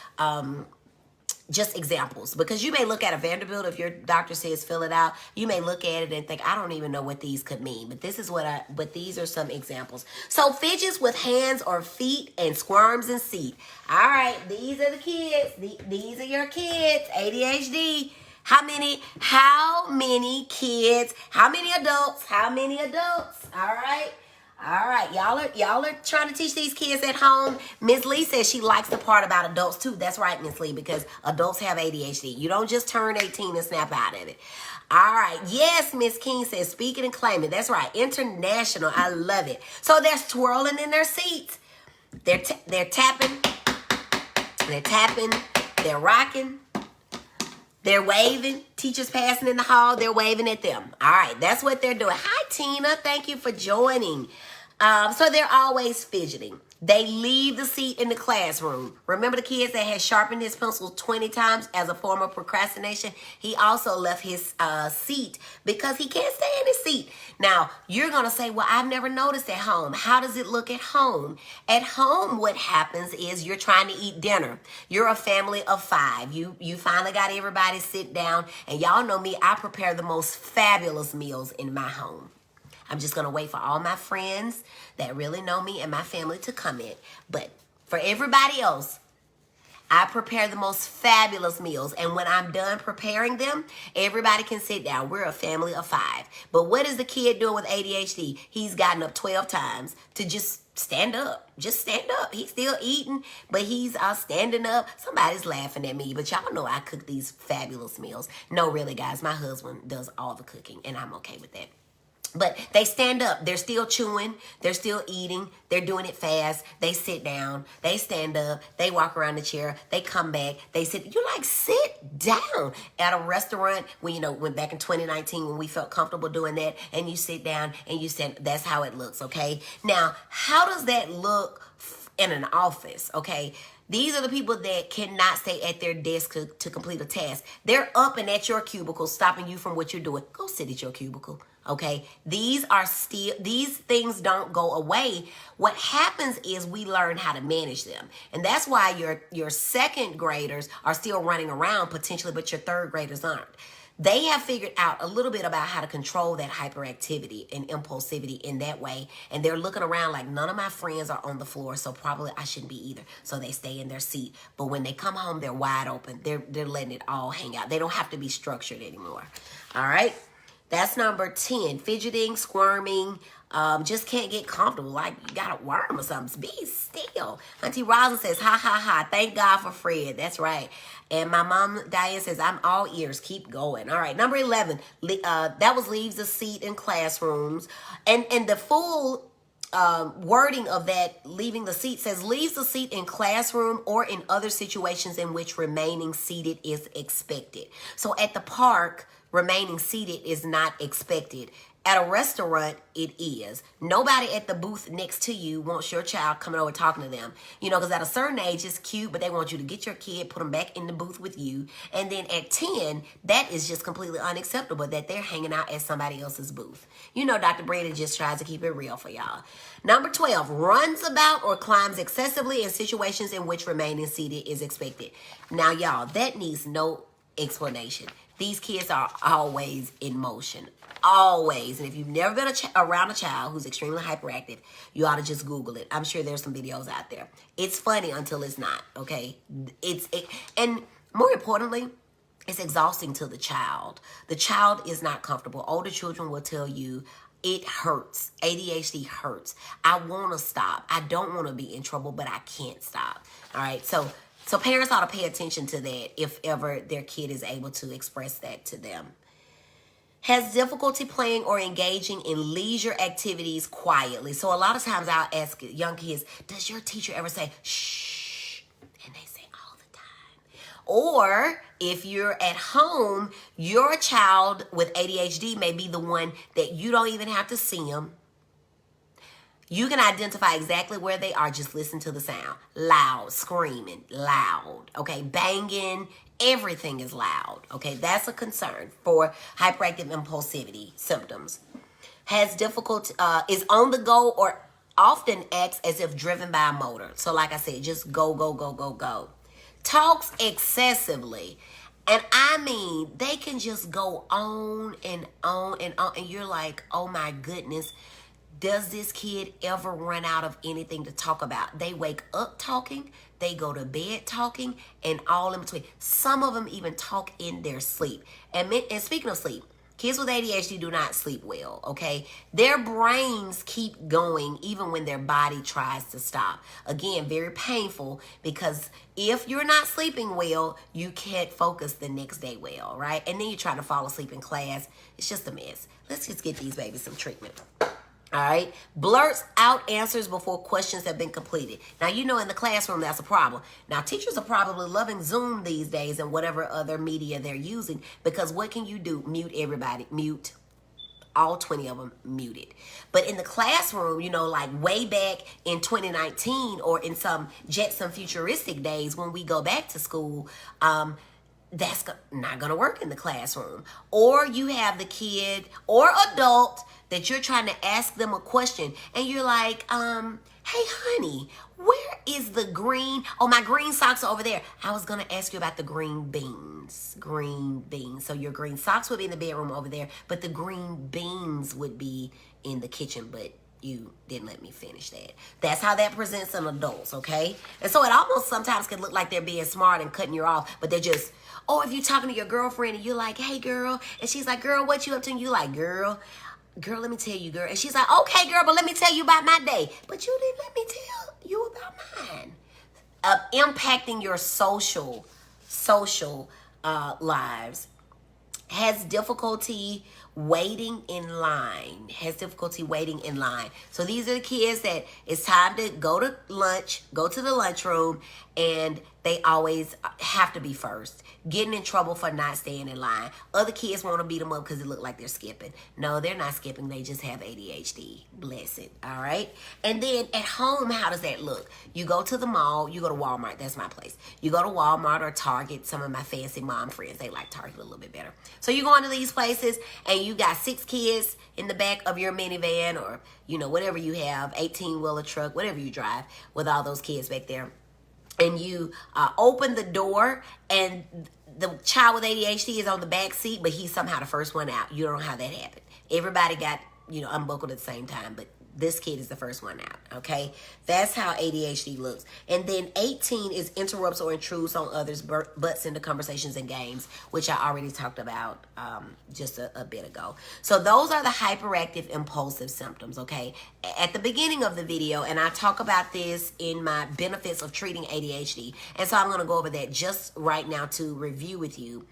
just examples, because you may look at a Vanderbilt, if your doctor says fill it out, you may look at it and think, I don't even know what these could mean, but these are some examples. So fidgets with hands or feet and squirms in seat. All right, these are the kids. These are your kids, ADHD. How many kids? How many adults? All right. All right, y'all are trying to teach these kids at home. Ms. Lee says she likes the part about adults too. That's right, Ms. Lee, because adults have ADHD. You don't just turn 18 and snap out of it. All right, yes, Miss King says speaking and claiming. That's right, international. I love it. So they're twirling in their seats. They're tapping. They're rocking. They're waving. Teachers passing in the hall. They're waving at them. All right. That's what they're doing. Hi, Tina. Thank you for joining. So they're always fidgeting. They leave the seat in the classroom. Remember the kids that had sharpened his pencil 20 times as a form of procrastination? He also left his seat because he can't stay in his seat. Now, you're going to say, well, I've never noticed at home. How does it look at home? At home, what happens is you're trying to eat dinner. You're a family of 5. You finally got everybody sit down. And y'all know me, I prepare the most fabulous meals in my home. I'm just going to wait for all my friends that really know me and my family to come in. But for everybody else, I prepare the most fabulous meals. And when I'm done preparing them, everybody can sit down. We're a family of 5. But what is the kid doing with ADHD? He's gotten up 12 times to just stand up. Just stand up. He's still eating, but he's standing up. Somebody's laughing at me, but y'all know I cook these fabulous meals. No, really, guys, my husband does all the cooking, and I'm okay with that. But they stand up. They're still chewing. They're still eating. They're doing it fast. They sit down. They stand up. They walk around the chair. They come back. They sit. You like sit down at a restaurant when, when back in 2019 when we felt comfortable doing that, and you sit down and you stand. That's how it looks, okay? Now, how does that look in an office, okay? These are the people that cannot stay at their desk to complete a task. They're up and at your cubicle, stopping you from what you're doing. Go sit at your cubicle. Okay, these things don't go away. What happens is we learn how to manage them. And that's why your second graders are still running around potentially, but your third graders aren't. They have figured out a little bit about how to control that hyperactivity and impulsivity in that way. And they're looking around like none of my friends are on the floor, so probably I shouldn't be either. So they stay in their seat. But when they come home, they're wide open. They're letting it all hang out. They don't have to be structured anymore. All right. That's number 10. Fidgeting, squirming, just can't get comfortable. Like you got a worm or something. Be still. Auntie Rosin says, ha, ha, ha. Thank God for Fred. That's right. And my mom, Diane, says, I'm all ears. Keep going. All right. Number 11. That was leaves the seat in classrooms. And the full wording of that leaving the seat says leaves the seat in classroom or in other situations in which remaining seated is expected. So at the park, remaining seated is not expected. At a restaurant, it is. Nobody at the booth next to you wants your child coming over talking to them. Because at a certain age, it's cute, but they want you to get your kid, put them back in the booth with you. And then at 10, that is just completely unacceptable that they're hanging out at somebody else's booth. Dr. Brandi just tries to keep it real for y'all. Number 12, runs about or climbs excessively in situations in which remaining seated is expected. Now, y'all, that needs no explanation. These kids are always in motion, always. And if you've never been around a child who's extremely hyperactive, you ought to just Google it. I'm sure there's some videos out there. It's funny until it's not, okay? And more importantly, it's exhausting to the child. The child is not comfortable. Older children will tell you, it hurts. ADHD hurts. I want to stop. I don't want to be in trouble, but I can't stop. All right, so parents ought to pay attention to that if ever their kid is able to express that to them. Has difficulty playing or engaging in leisure activities quietly. So a lot of times I'll ask young kids, does your teacher ever say, shh? And they say all the time. Or if you're at home, your child with ADHD may be the one that you don't even have to see them. You can identify exactly where they are. Just listen to the sound. Loud, screaming, loud, okay? Banging, everything is loud, okay? That's a concern for hyperactive impulsivity symptoms. Has difficulty, is on the go or often acts as if driven by a motor. So like I said, just go, go, go, go, go. Talks excessively. And I mean, they can just go on and on and on. And you're like, oh my goodness. Does this kid ever run out of anything to talk about? They wake up talking, they go to bed talking, and all in between. Some of them even talk in their sleep. And speaking of sleep, kids with ADHD do not sleep well, okay? Their brains keep going even when their body tries to stop. Again, very painful because if you're not sleeping well, you can't focus the next day well, right? And then you're trying to fall asleep in class. It's just a mess. Let's just get these babies some treatment. All right. Blurts out answers before questions have been completed. Now, you know, in the classroom, that's a problem. Now, teachers are probably loving Zoom these days and whatever other media they're using, because what can you do? Mute everybody. Mute all 20 of them muted. But in the classroom, you know, like way back in 2019 or in some Jetson futuristic days when we go back to school, that's not going to work in the classroom. Or you have the kid or adult that you're trying to ask them a question and you're like, hey, honey, where is the green? Oh, my green socks are over there. I was going to ask you about the green beans. Green beans. So your green socks would be in the bedroom over there, but the green beans would be in the kitchen, but you didn't let me finish that. That's how that presents in adults, okay? And so it almost sometimes can look like they're being smart and cutting you off, but they're just, oh, if you're talking to your girlfriend and you're like, hey, girl, and she's like, girl, what you up to? And you're like, girl, let me tell you, girl. And she's like, okay, girl, but let me tell you about my day. But you didn't let me tell you about mine. Impacting your social lives. Has difficulty waiting in line. So these are the kids that it's time to go to lunch, go to the lunchroom, and they always have to be first. Getting in trouble for not staying in line. Other kids want to beat them up because it look like they're skipping. No, they're not skipping. They just have ADHD. Bless it. All right. And then at home, how does that look? You go to the mall. You go to Walmart. That's my place. You go to Walmart or Target. Some of my fancy mom friends, they like Target a little bit better. So you go into these places and you got 6 kids in the back of your minivan or, you know, whatever you have, 18-wheeler truck, whatever you drive with all those kids back there. And you open the door and the child with ADHD is on the back seat, but he's somehow the first one out. You don't know how that happened. Everybody got, you know, unbuckled at the same time, but this kid is the first one out, okay? That's how ADHD looks. And then 18 is interrupts or intrudes on others' butts into conversations and games, which I already talked about just a bit ago. So those are the hyperactive impulsive symptoms, okay? At the beginning of the video, and I talk about this in my benefits of treating ADHD, and so I'm going to go over that just right now to review with you.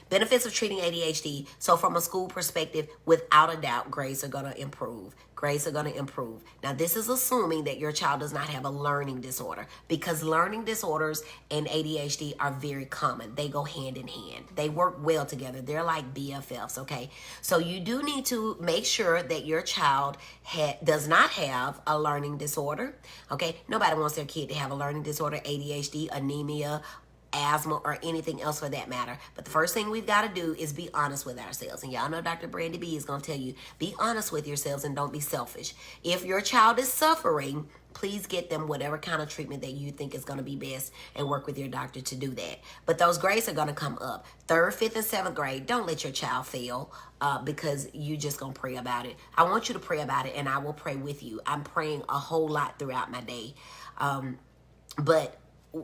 Benefits of treating ADHD. So from a school perspective, without a doubt, grades are going to improve. Now, this is assuming that your child does not have a learning disorder, because learning disorders and ADHD are very common. They go hand in hand. They work well together. They're like BFFs, okay? So you do need to make sure that your child does not have a learning disorder, okay? Nobody wants their kid to have a learning disorder, ADHD, anemia, asthma, or anything else for that matter. But the first thing we've got to do is be honest with ourselves. And y'all know Dr. Brandi B is going to tell you, be honest with yourselves and don't be selfish. If your child is suffering, please get them whatever kind of treatment that you think is going to be best and work with your doctor to do that. But those grades are going to come up. 3rd, 5th, and 7th grade, don't let your child fail because you just going to pray about it. I want you to pray about it, and I will pray with you. I'm praying a whole lot throughout my day. But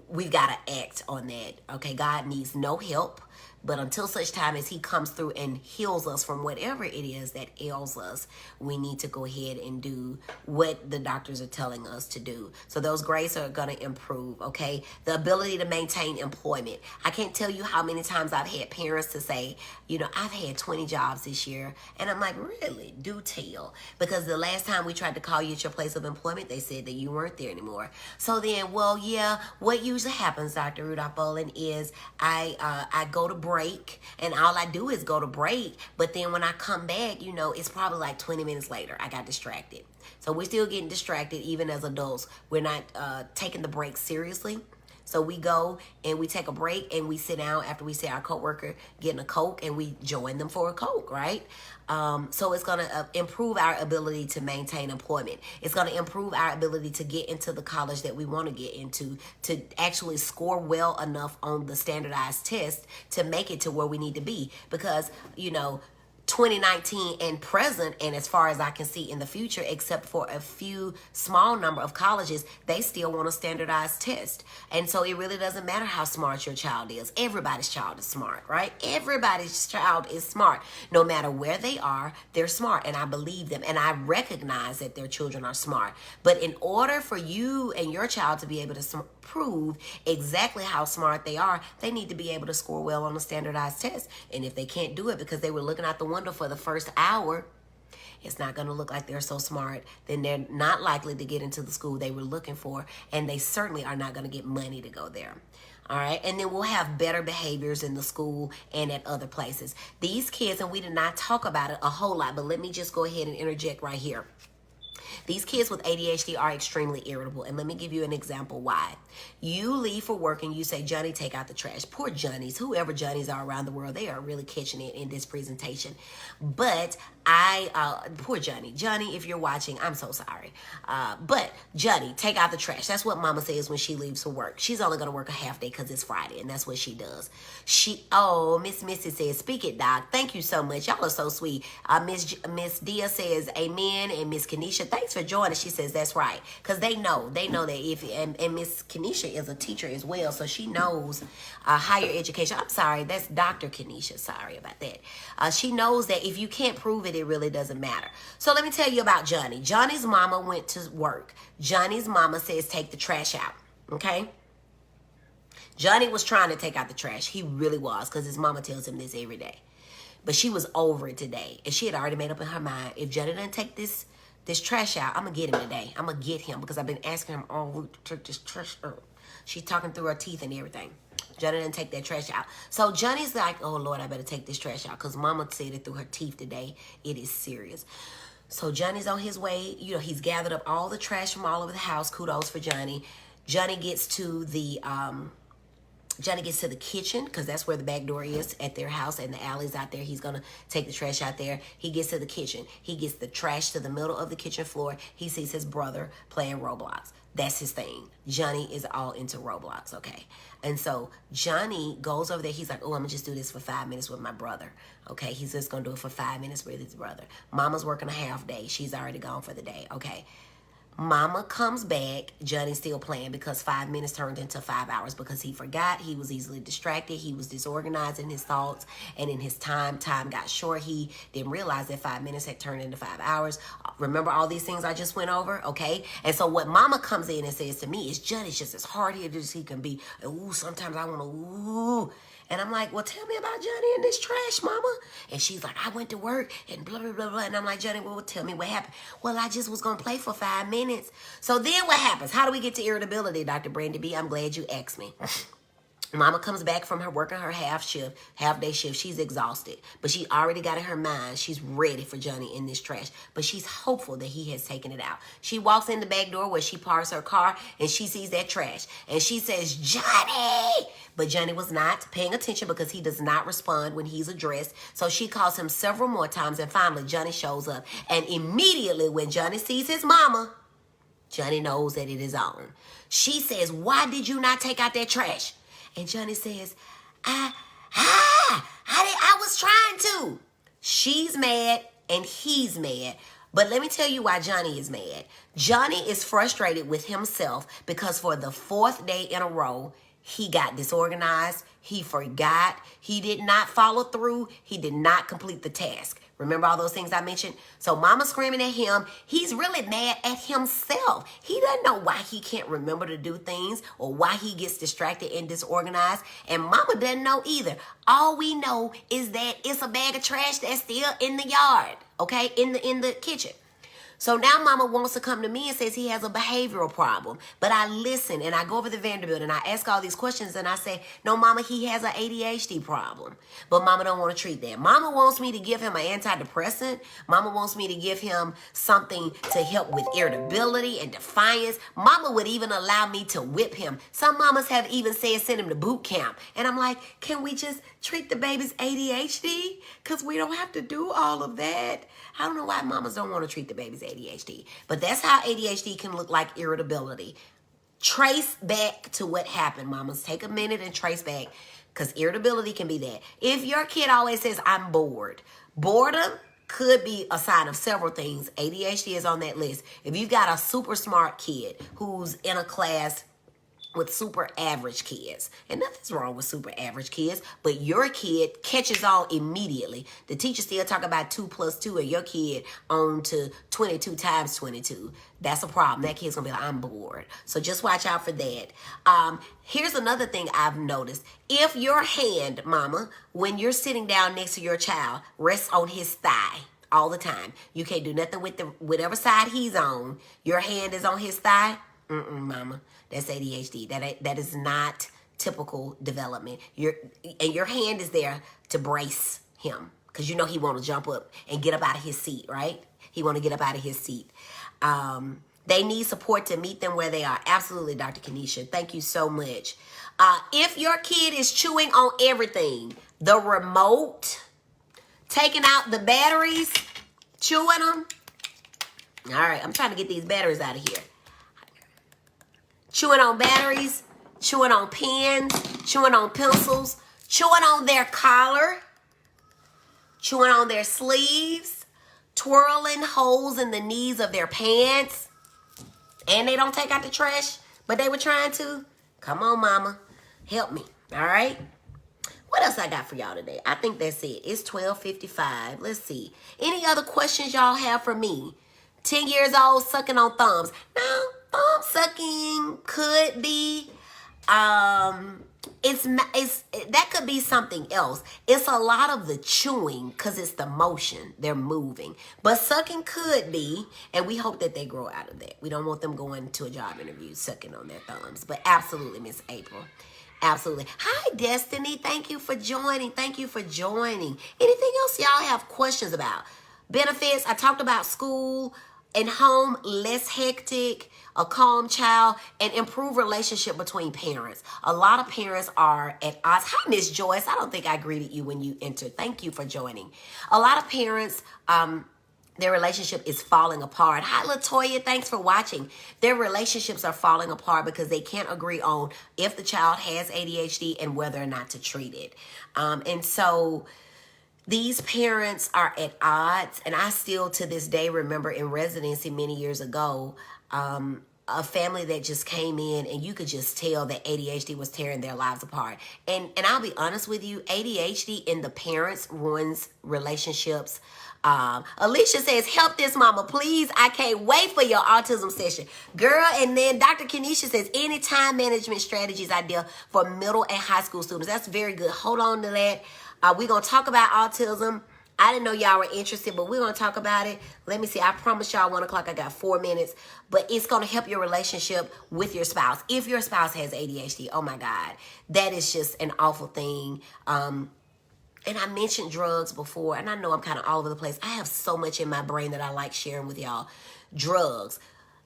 we've got to act on that, okay? God needs no help, but until such time as he comes through and heals us from whatever it is that ails us, we need to go ahead and do what the doctors are telling us to do. So those grades are going to improve, okay? The ability to maintain employment. I can't tell you how many times I've had parents to say, you know, I've had 20 jobs this year. And I'm like, really? Do tell. Because the last time we tried to call you at your place of employment, they said that you weren't there anymore. So then, well, yeah, what usually happens, Dr. Rudolph Bolin, is I go to break, and all I do is go to break. But then when I come back, you know, it's probably like 20 minutes later, I got distracted. So we're still getting distracted even as adults. We're not taking the break seriously. So we go and we take a break and we sit down after we see our coworker getting a Coke and we join them for a Coke, right? So it's going to improve our ability to maintain employment. It's going to improve our ability to get into the college that we want to get into, to actually score well enough on the standardized test to make it to where we need to be. Because, you know, 2019 and present, and as far as I can see in the future, except for a few small number of colleges, they still want a standardized test. And so it really doesn't matter how smart your child is. Everybody's child is smart, right? Everybody's child is smart. No matter where they are, they're smart. And I believe them. And I recognize that their children are smart. But in order for you and your child to be able to prove exactly how smart they are, they need to be able to score well on a standardized test. And if they can't do it because they were looking out the window for the first hour It's not going to look like they're so smart. Then they're not likely to get into the school they were looking for, and they certainly are not going to get money to go there. All right, and then we'll have better behaviors in the school and at other places. These kids, and we did not talk about it a whole lot, but let me just go ahead and interject right here. These kids with ADHD are extremely irritable, and let me give you an example why. You leave for work and you say, Johnny, take out the trash. Poor Johnnies, whoever Johnnies are around the world, they are really catching it in this presentation. But poor Johnny. Johnny, if you're watching, I'm so sorry. But Johnny, take out the trash. That's what Mama says when she leaves for work. She's only going to work a half day because it's Friday, and that's what she does. Miss Missy says, speak it, Doc. Thank you so much. Y'all are so sweet. Miss Dia says, amen. And Miss Kenesha, thanks for joining. She says, that's right. Because they know that and Miss Kenesha is a teacher as well, so she knows higher education. I'm sorry, that's Dr. Kenesha. Sorry about that. She knows that if you can't prove it, it really doesn't matter. So let me tell you about Johnny. Johnny's mama went to work. Johnny's mama says, take the trash out. Okay? Johnny was trying to take out the trash. He really was, because his mama tells him this every day. But she was over it today. And she had already made up in her mind, if Johnny doesn't take this trash out, I'm going to get him today. I'm going to get him, because I've been asking him all week to take this trash out. She's talking through her teeth and everything. Johnny didn't take that trash out. So Johnny's like, oh, Lord, I better take this trash out, because Mama said it through her teeth today. It is serious. So Johnny's on his way. He's gathered up all the trash from all over the house. Kudos for Johnny. Johnny gets to the kitchen, because that's where the back door is at their house, and the alley's out there. He's going to take the trash out there. He gets to the kitchen. He gets the trash to the middle of the kitchen floor. He sees his brother playing Roblox. That's his thing. Johnny is all into Roblox, okay? And so Johnny goes over there. He's like, oh, I'm going to just do this for 5 minutes with my brother, okay? He's just going to do it for 5 minutes with his brother. Mama's working a half day. She's already gone for the day, okay? Mama comes back. Johnny's still playing, because 5 minutes turned into 5 hours, because he forgot. He was easily distracted. He was disorganized in his thoughts, and in his time got short. He didn't realize that 5 minutes had turned into 5 hours. Remember all these things I just went over, okay? And so what Mama comes in and says to me is, Johnny's just as hard-headed as he can be. Ooh, sometimes I want to, ooh. And I'm like, well, tell me about Johnny and this trash, Mama. And she's like, I went to work and blah, blah, blah, blah. And I'm like, Johnny, well, tell me what happened. Well, I just was going to play for 5 minutes. So then what happens? How do we get to irritability, Dr. Brandi B? I'm glad you asked me. Mama comes back from her working her half day shift. She's exhausted, but she already got in her mind. She's ready for Johnny in this trash, but she's hopeful that he has taken it out. She walks in the back door where she parks her car, and she sees that trash, and she says, Johnny! But Johnny was not paying attention, because he does not respond when he's addressed. So she calls him several more times, and finally Johnny shows up. And immediately when Johnny sees his mama, Johnny knows that it is on. She says, why did you not take out that trash? And Johnny says, I was trying to. She's mad and he's mad. But let me tell you why Johnny is mad. Johnny is frustrated with himself, because for the 4th day in a row, he got disorganized. He forgot. He did not follow through. He did not complete the task. Remember all those things I mentioned? So Mama's screaming at him. He's really mad at himself. He doesn't know why he can't remember to do things, or why he gets distracted and disorganized. And Mama doesn't know either. All we know is that it's a bag of trash that's still in the yard, okay, in the kitchen. So now Mama wants to come to me and says he has a behavioral problem. But I listen, and I go over to Vanderbilt, and I ask all these questions, and I say, no, Mama, he has an ADHD problem. But Mama don't want to treat that. Mama wants me to give him an antidepressant. Mama wants me to give him something to help with irritability and defiance. Mama would even allow me to whip him. Some mamas have even said send him to boot camp. And I'm like, can we just treat the baby's ADHD? Because we don't have to do all of that. I don't know why mamas don't want to treat the baby's ADHD. But that's how ADHD can look like irritability. Trace back to what happened, mamas. Take a minute and trace back, because irritability can be that. If your kid always says, I'm bored, boredom could be a sign of several things. ADHD is on that list. If you've got a super smart kid who's in a class with super average kids, and nothing's wrong with super average kids, but your kid catches on immediately. The teacher still talk about 2 + 2, and your kid on to 22 times 22. That's a problem. That kid's gonna be like, I'm bored. So just watch out for that. Here's another thing I've noticed. If your hand, Mama, when you're sitting down next to your child, rests on his thigh, all the time. You can't do nothing with whatever side he's on. Your hand is on his thigh. Mama, that's ADHD. That is not typical development. Your hand is there to brace him because you know he want to jump up and get up out of his seat, right? He want to get up out of his seat. They need support to meet them where they are. Absolutely, Dr. Kenesha. Thank you so much. If your kid is chewing on everything, the remote, taking out the batteries, chewing them. All right, I'm trying to get these batteries out of here. Chewing on batteries, chewing on pens, chewing on pencils, chewing on their collar, chewing on their sleeves, twirling holes in the knees of their pants, and they don't take out the trash, but they were trying to. Come on, mama. Help me. All right? What else I got for y'all today? I think that's it. It's 12:55. Let's see. Any other questions y'all have for me? 10 years old, sucking on thumbs. Now, thumb sucking could be, that could be something else. It's a lot of the chewing because it's the motion. They're moving. But sucking could be, and we hope that they grow out of that. We don't want them going to a job interview sucking on their thumbs. But absolutely, Miss April. Absolutely. Hi, Destiny. Thank you for joining. Thank you for joining. Anything else y'all have questions about? Benefits. I talked about school and home, less hectic, a calm child, and improve relationship between parents. A lot of parents are at odds. Hi, Miss Joyce. I don't think I greeted you when you entered. Thank you for joining. A lot of parents, their relationship is falling apart. Hi, Latoya. Thanks for watching. Their relationships are falling apart because they can't agree on if the child has ADHD and whether or not to treat it. And so these parents are at odds. And I still, to this day, remember in residency many years ago, a family that just came in and you could just tell that ADHD was tearing their lives apart. And I'll be honest with you, ADHD in the parents ruins relationships. Alicia says, help this mama, please. I can't wait for your autism session. Girl, and then Dr. Kenesha says, any time management strategies ideal for middle and high school students. That's very good. Hold on to that. We're going to talk about autism. I didn't know y'all were interested, but we're going to talk about it. Let me see. I promise y'all 1 o'clock. I got 4 minutes. But it's going to help your relationship with your spouse. If your spouse has ADHD, oh my God, that is just an awful thing. And I mentioned drugs before, and I know I'm kind of all over the place. I have so much in my brain that I like sharing with y'all. Drugs.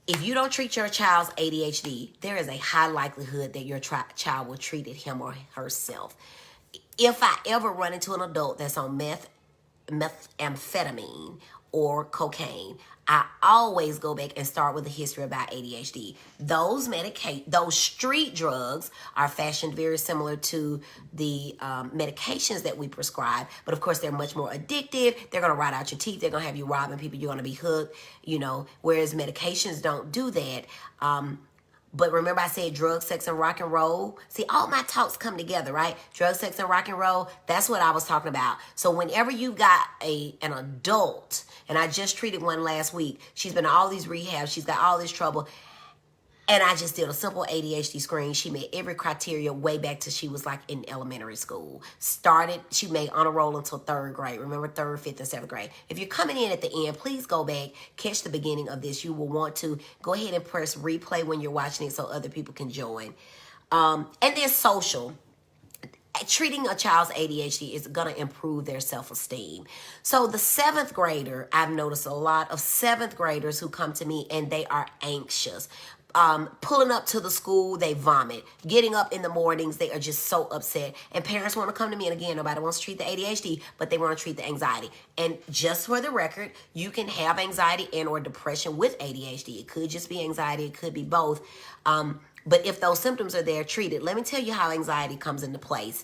If you don't treat your child's ADHD, there is a high likelihood that your child will treat it him or herself. If I ever run into an adult that's on methamphetamine or cocaine, I always go back and start with a history about ADHD. Those street drugs are fashioned very similar to the medications that we prescribe, but of course they're much more addictive. They're going to rot out your teeth. They're going to have you robbing people. You're going to be hooked, whereas medications don't do that. But remember I said drug, sex, and rock and roll? See, all my talks come together, right? Drug, sex, and rock and roll, that's what I was talking about. So whenever you got an adult, and I just treated one last week, she's been in all these rehabs, she's got all this trouble, and I just did a simple ADHD screen. She made every criteria way back till she was like in elementary school. She made honor roll until 3rd grade. Remember 3rd, 5th, and 7th grade. If you're coming in at the end, please go back, catch the beginning of this. You will want to go ahead and press replay when you're watching it so other people can join. And then social. Treating a child's ADHD is going to improve their self-esteem. So the 7th grader, I've noticed a lot of 7th graders who come to me and they are anxious. Pulling up to the school, they vomit. Getting up in the mornings, they are just so upset. And parents want to come to me, and again, nobody wants to treat the ADHD, but they want to treat the anxiety. And just for the record, you can have anxiety and or depression with ADHD. It could just be anxiety. It could be both. But if those symptoms are there, treated. Let me tell you how anxiety comes into place.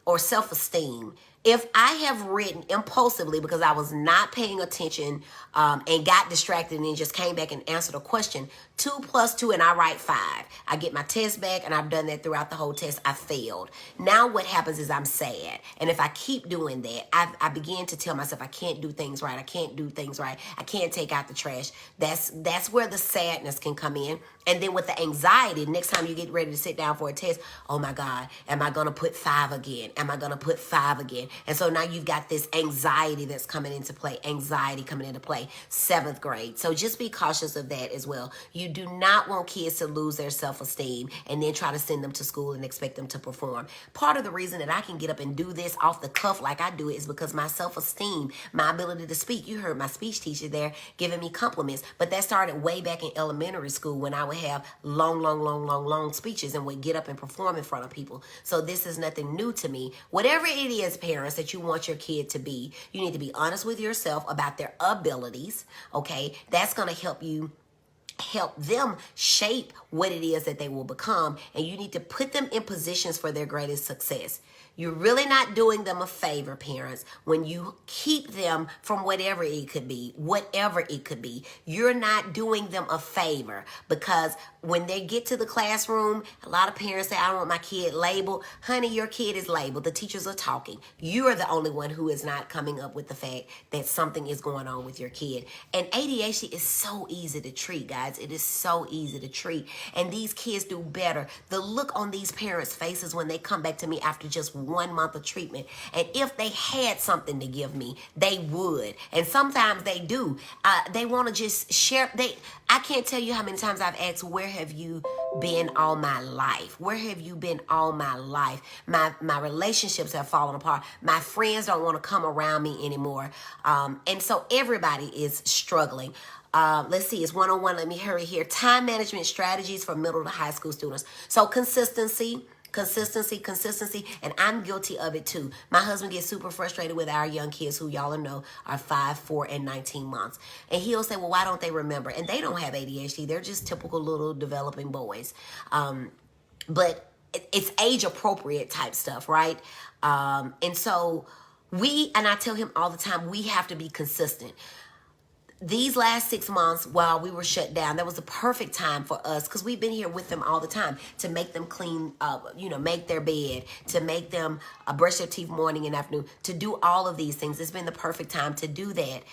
Or self-esteem, if I have written impulsively because I was not paying attention and got distracted and then just came back and answered a question, 2 + 2 and I write 5. I get my test back and I've done that throughout the whole test. I failed. Now what happens is I'm sad. And if I keep doing that, I begin to tell myself I can't do things right. I can't do things right. I can't take out the trash. That's where the sadness can come in. And then with the anxiety, next time you get ready to sit down for a test, oh my God, am I going to put 5 again? am I going to put 5 again? And so now you've got this anxiety that's coming into play, anxiety coming into play, 7th grade. So just be cautious of that as well. You do not want kids to lose their self-esteem and then try to send them to school and expect them to perform. Part of the reason that I can get up and do this off the cuff like I do it is because my self-esteem, my ability to speak. You heard my speech teacher there giving me compliments, but that started way back in elementary school when I would have long speeches and would get up and perform in front of people. So this is nothing new to me. Whatever it is, parents, that you want your kid to be, you need to be honest with yourself about their abilities, okay? That's going to help them shape what it is that they will become, and you need to put them in positions for their greatest success. You're really not doing them a favor, parents, when you keep them from whatever it could be, You're not doing them a favor, because when they get to the classroom, a lot of parents say, I don't want my kid labeled. Honey, your kid is labeled. The teachers are talking. You are the only one who is not coming up with the fact that something is going on with your kid. And ADHD is so easy to treat, guys. It is so easy to treat. And these kids do better. The look on these parents' faces when they come back to me after just 1 month of treatment, and if they had something to give me, they would. And sometimes they do. They want to just share. I can't tell you how many times I've asked, where have you been all my life? Where have you been all my life? My relationships have fallen apart. My friends don't want to come around me anymore. And so everybody is struggling. Let's see, it's 101. Let me hurry here. Time management strategies for middle to high school students. So consistency, and I'm guilty of it too. My husband gets super frustrated with our young kids, who y'all know are 5, 4, and 19 months. And he'll say, well, why don't they remember? And they don't have ADHD. They're just typical little developing boys. But it's age appropriate type stuff, right? And so I tell him all the time, we have to be consistent. These last 6 months while we were shut down, that was the perfect time for us, because we've been here with them all the time, to make them clean, make their bed, to make them brush their teeth morning and afternoon, to do all of these things. It's been the perfect time to do that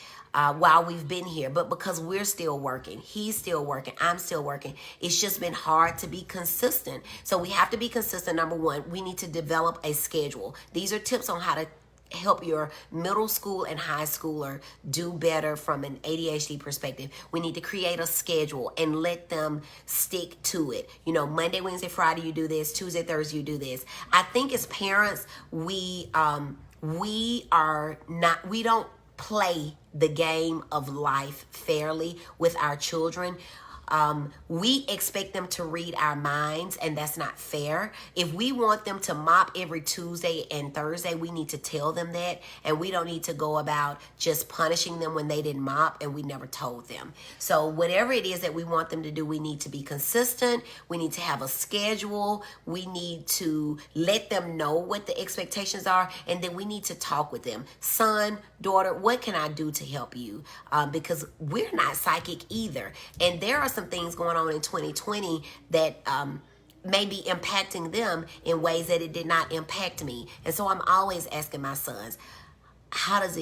while we've been here. But because we're still working, he's still working, I'm still working, it's just been hard to be consistent. So we have to be consistent. Number one, we need to develop a schedule. These are tips on how to help your middle school and high schooler do better from an ADHD perspective. We need to create a schedule and let them stick to it. Monday, Wednesday, Friday, you do this. Tuesday, Thursday, you do this. I think as parents, we don't play the game of life fairly with our children. We expect them to read our minds, and that's not fair. If we want them to mop every Tuesday and Thursday, we need to tell them that, and we don't need to go about just punishing them when they didn't mop and we never told them. So whatever it is that we want them to do, we need to be consistent. We need to have a schedule. We need to let them know what the expectations are, and then we need to talk with them. Son, daughter, what can I do to help you? Because we're not psychic either, and there are some things going on in 2020 that may be impacting them in ways that it did not impact me. And so I'm always asking my sons, how does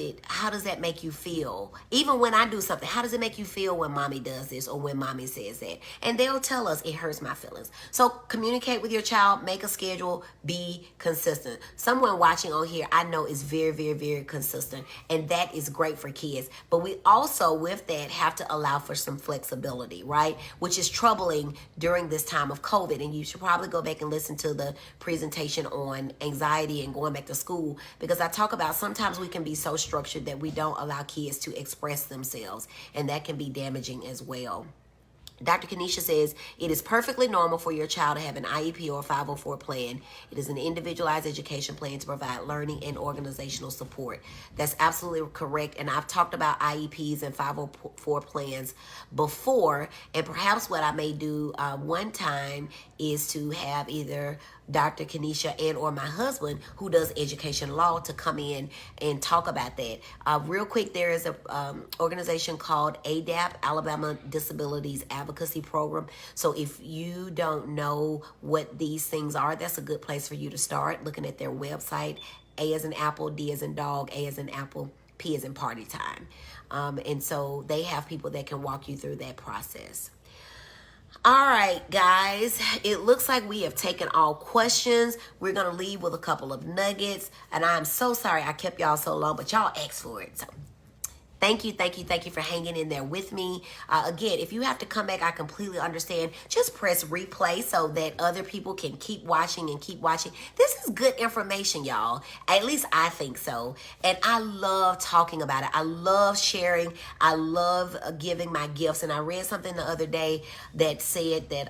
that make you feel? Even when I do something, how does it make you feel when mommy does this or when mommy says that? And they'll tell us, it hurts my feelings. So communicate with your child, make a schedule, be consistent. Someone watching on here I know is very, very, very consistent, and that is great for kids. But we also, with that, have to allow for some flexibility, right? Which is troubling during this time of COVID. And you should probably go back and listen to the presentation on anxiety and going back to school, because I talk about sometimes we can be so structured that we don't allow kids to express themselves, and that can be damaging as well. Dr. Kenesha says, it is perfectly normal for your child to have an IEP or a 504 plan. It is an individualized education plan to provide learning and organizational support. That's absolutely correct. And I've talked about IEPs and 504 plans before. And perhaps what I may do one time is to have either Dr. Kenesha and or my husband, who does education law, to come in and talk about that. Real quick, there is a organization called ADAP, Alabama Disabilities Advocacy Program. So if you don't know what these things are, that's a good place for you to start looking at their website. A as in apple, D as in dog, A as in apple, P as in party time. And so they have people that can walk you through that process. All right, guys, it looks like we have taken all questions. We're going to leave with a couple of nuggets. And I'm so sorry I kept y'all so long, but y'all asked for it. So thank you for hanging in there with me. Again, if you have to come back, I completely understand. Just press replay so that other people can keep watching and keep watching. This is good information, y'all. At least I think so. And I love talking about it. I love sharing. I love giving my gifts. And I read something the other day that said that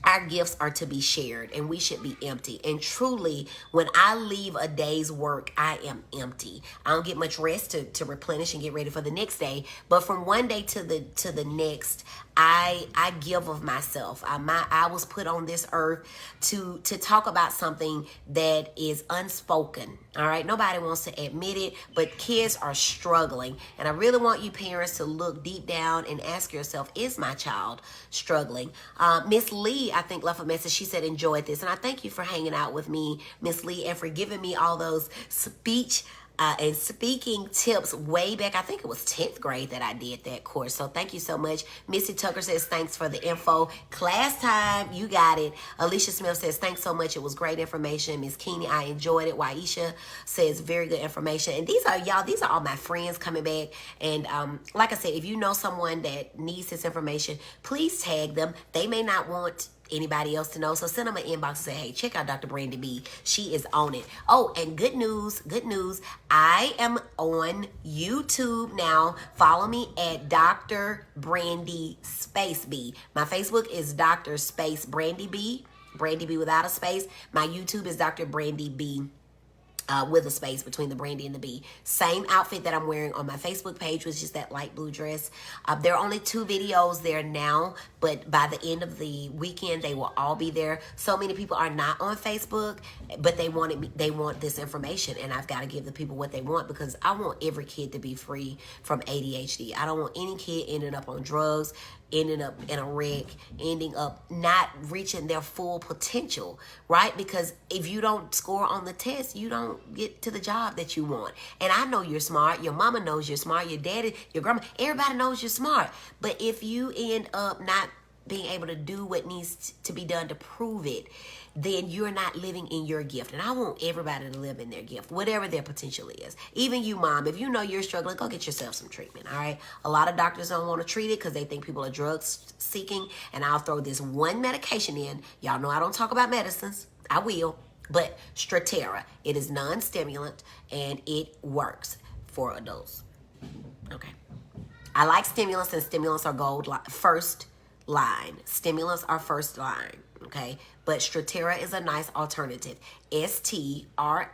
our gifts are to be shared and we should be empty. And truly, when I leave a day's work, I am empty. I don't get much rest to replenish and get ready for the next day. But from one day to the next, I give of myself. I was put on this earth to talk about something that is unspoken. All right, nobody wants to admit it, but kids are struggling. And I really want you parents to look deep down and ask yourself, is my child struggling? Miss Lee, I think, left a message. She said, enjoyed this. And I thank you for hanging out with me, Miss Lee, and for giving me all those speech and speaking tips way back. I think it was 10th grade that I did that course. So thank you so much. Missy Tucker says, thanks for the info. Class time, you got it. Alicia Smith says, thanks so much. It was great information. Miss Keeney, I enjoyed it. Waisha says, very good information. And these are all my friends coming back. And like I said, if you know someone that needs this information, please tag them. They may not want anybody else to know, so send them an inbox and say, hey, check out Dr. Brandi B. She is on it. Oh, and good news, I am on YouTube now. Follow me at Dr. Brandi Space B. My Facebook is Dr. Space Brandi B. Brandi B without a space. My YouTube is Dr. Brandi B. With a space between the Brandi and the B. Same outfit that I'm wearing on my Facebook page, which is that light blue dress. There are only 2 videos there now, but by the end of the weekend, they will all be there. So many people are not on Facebook, but they want this information, and I've got to give the people what they want because I want every kid to be free from ADHD. I don't want any kid ending up on drugs, ending up in a wreck, ending up not reaching their full potential, right? Because if you don't score on the test, you don't get to the job that you want. And I know you're smart. Your mama knows you're smart. Your daddy, your grandma, everybody knows you're smart. But if you end up not being able to do what needs to be done to prove it, then you're not living in your gift. And I want everybody to live in their gift, whatever their potential is. Even you, mom, if you know you're struggling, go get yourself some treatment, all right? A lot of doctors don't want to treat it because they think people are drug seeking. And I'll throw this one medication in. Y'all know I don't talk about medicines. I will. But Strattera, it is non-stimulant and it works for adults. Okay. I like stimulants, and stimulants are first line. Stimulants are first line, okay? But Strattera is a nice alternative. Strattera,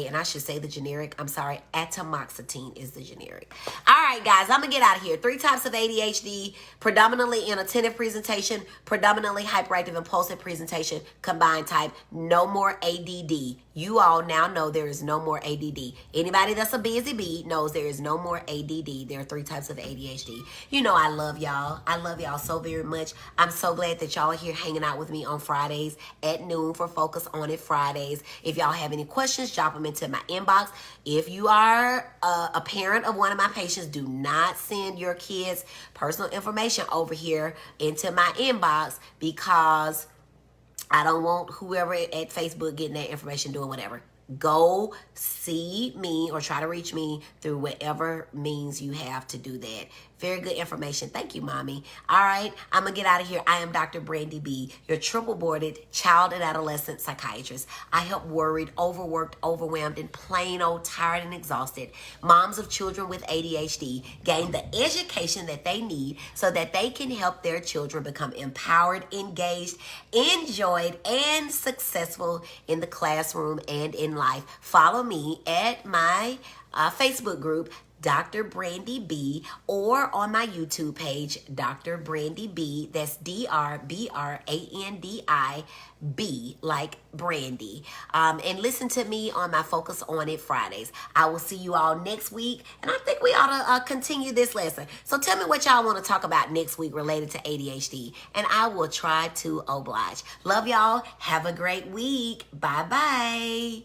and I should say the generic. I'm sorry, atomoxetine is the generic. All right, guys, I'm going to get out of here. 3 types of ADHD, predominantly inattentive presentation, predominantly hyperactive impulsive presentation, combined type. No more ADD. You all now know there is no more ADD. Anybody that's a busy bee knows there is no more ADD. There are 3 types of ADHD. You know I love y'all. I love y'all so very much. I'm so glad that y'all are here hanging out with me on Fridays at noon for Focus On It Fridays. If y'all have any questions, drop them into my inbox. If you are a parent of one of my patients, do not send your kids' personal information over here into my inbox because I don't want whoever at Facebook getting that information doing whatever. Go see me or try to reach me through whatever means you have to do that. Very good information. Thank you, Mommy. All right, I'm going to get out of here. I am Dr. Brandi B, your triple-boarded child and adolescent psychiatrist. I help worried, overworked, overwhelmed, and plain old tired and exhausted moms of children with ADHD gain the education that they need so that they can help their children become empowered, engaged, enjoyed, and successful in the classroom and in life. Follow me at my Facebook group, Dr. Brandi B, or on my YouTube page, Dr. Brandi B. That's DrBrandi B, like Brandy. And listen to me on my Focus On It Fridays. I will see you all next week, and I think we ought to continue this lesson. So tell me what y'all want to talk about next week related to ADHD, and I will try to oblige. Love y'all. Have a great week. Bye-bye.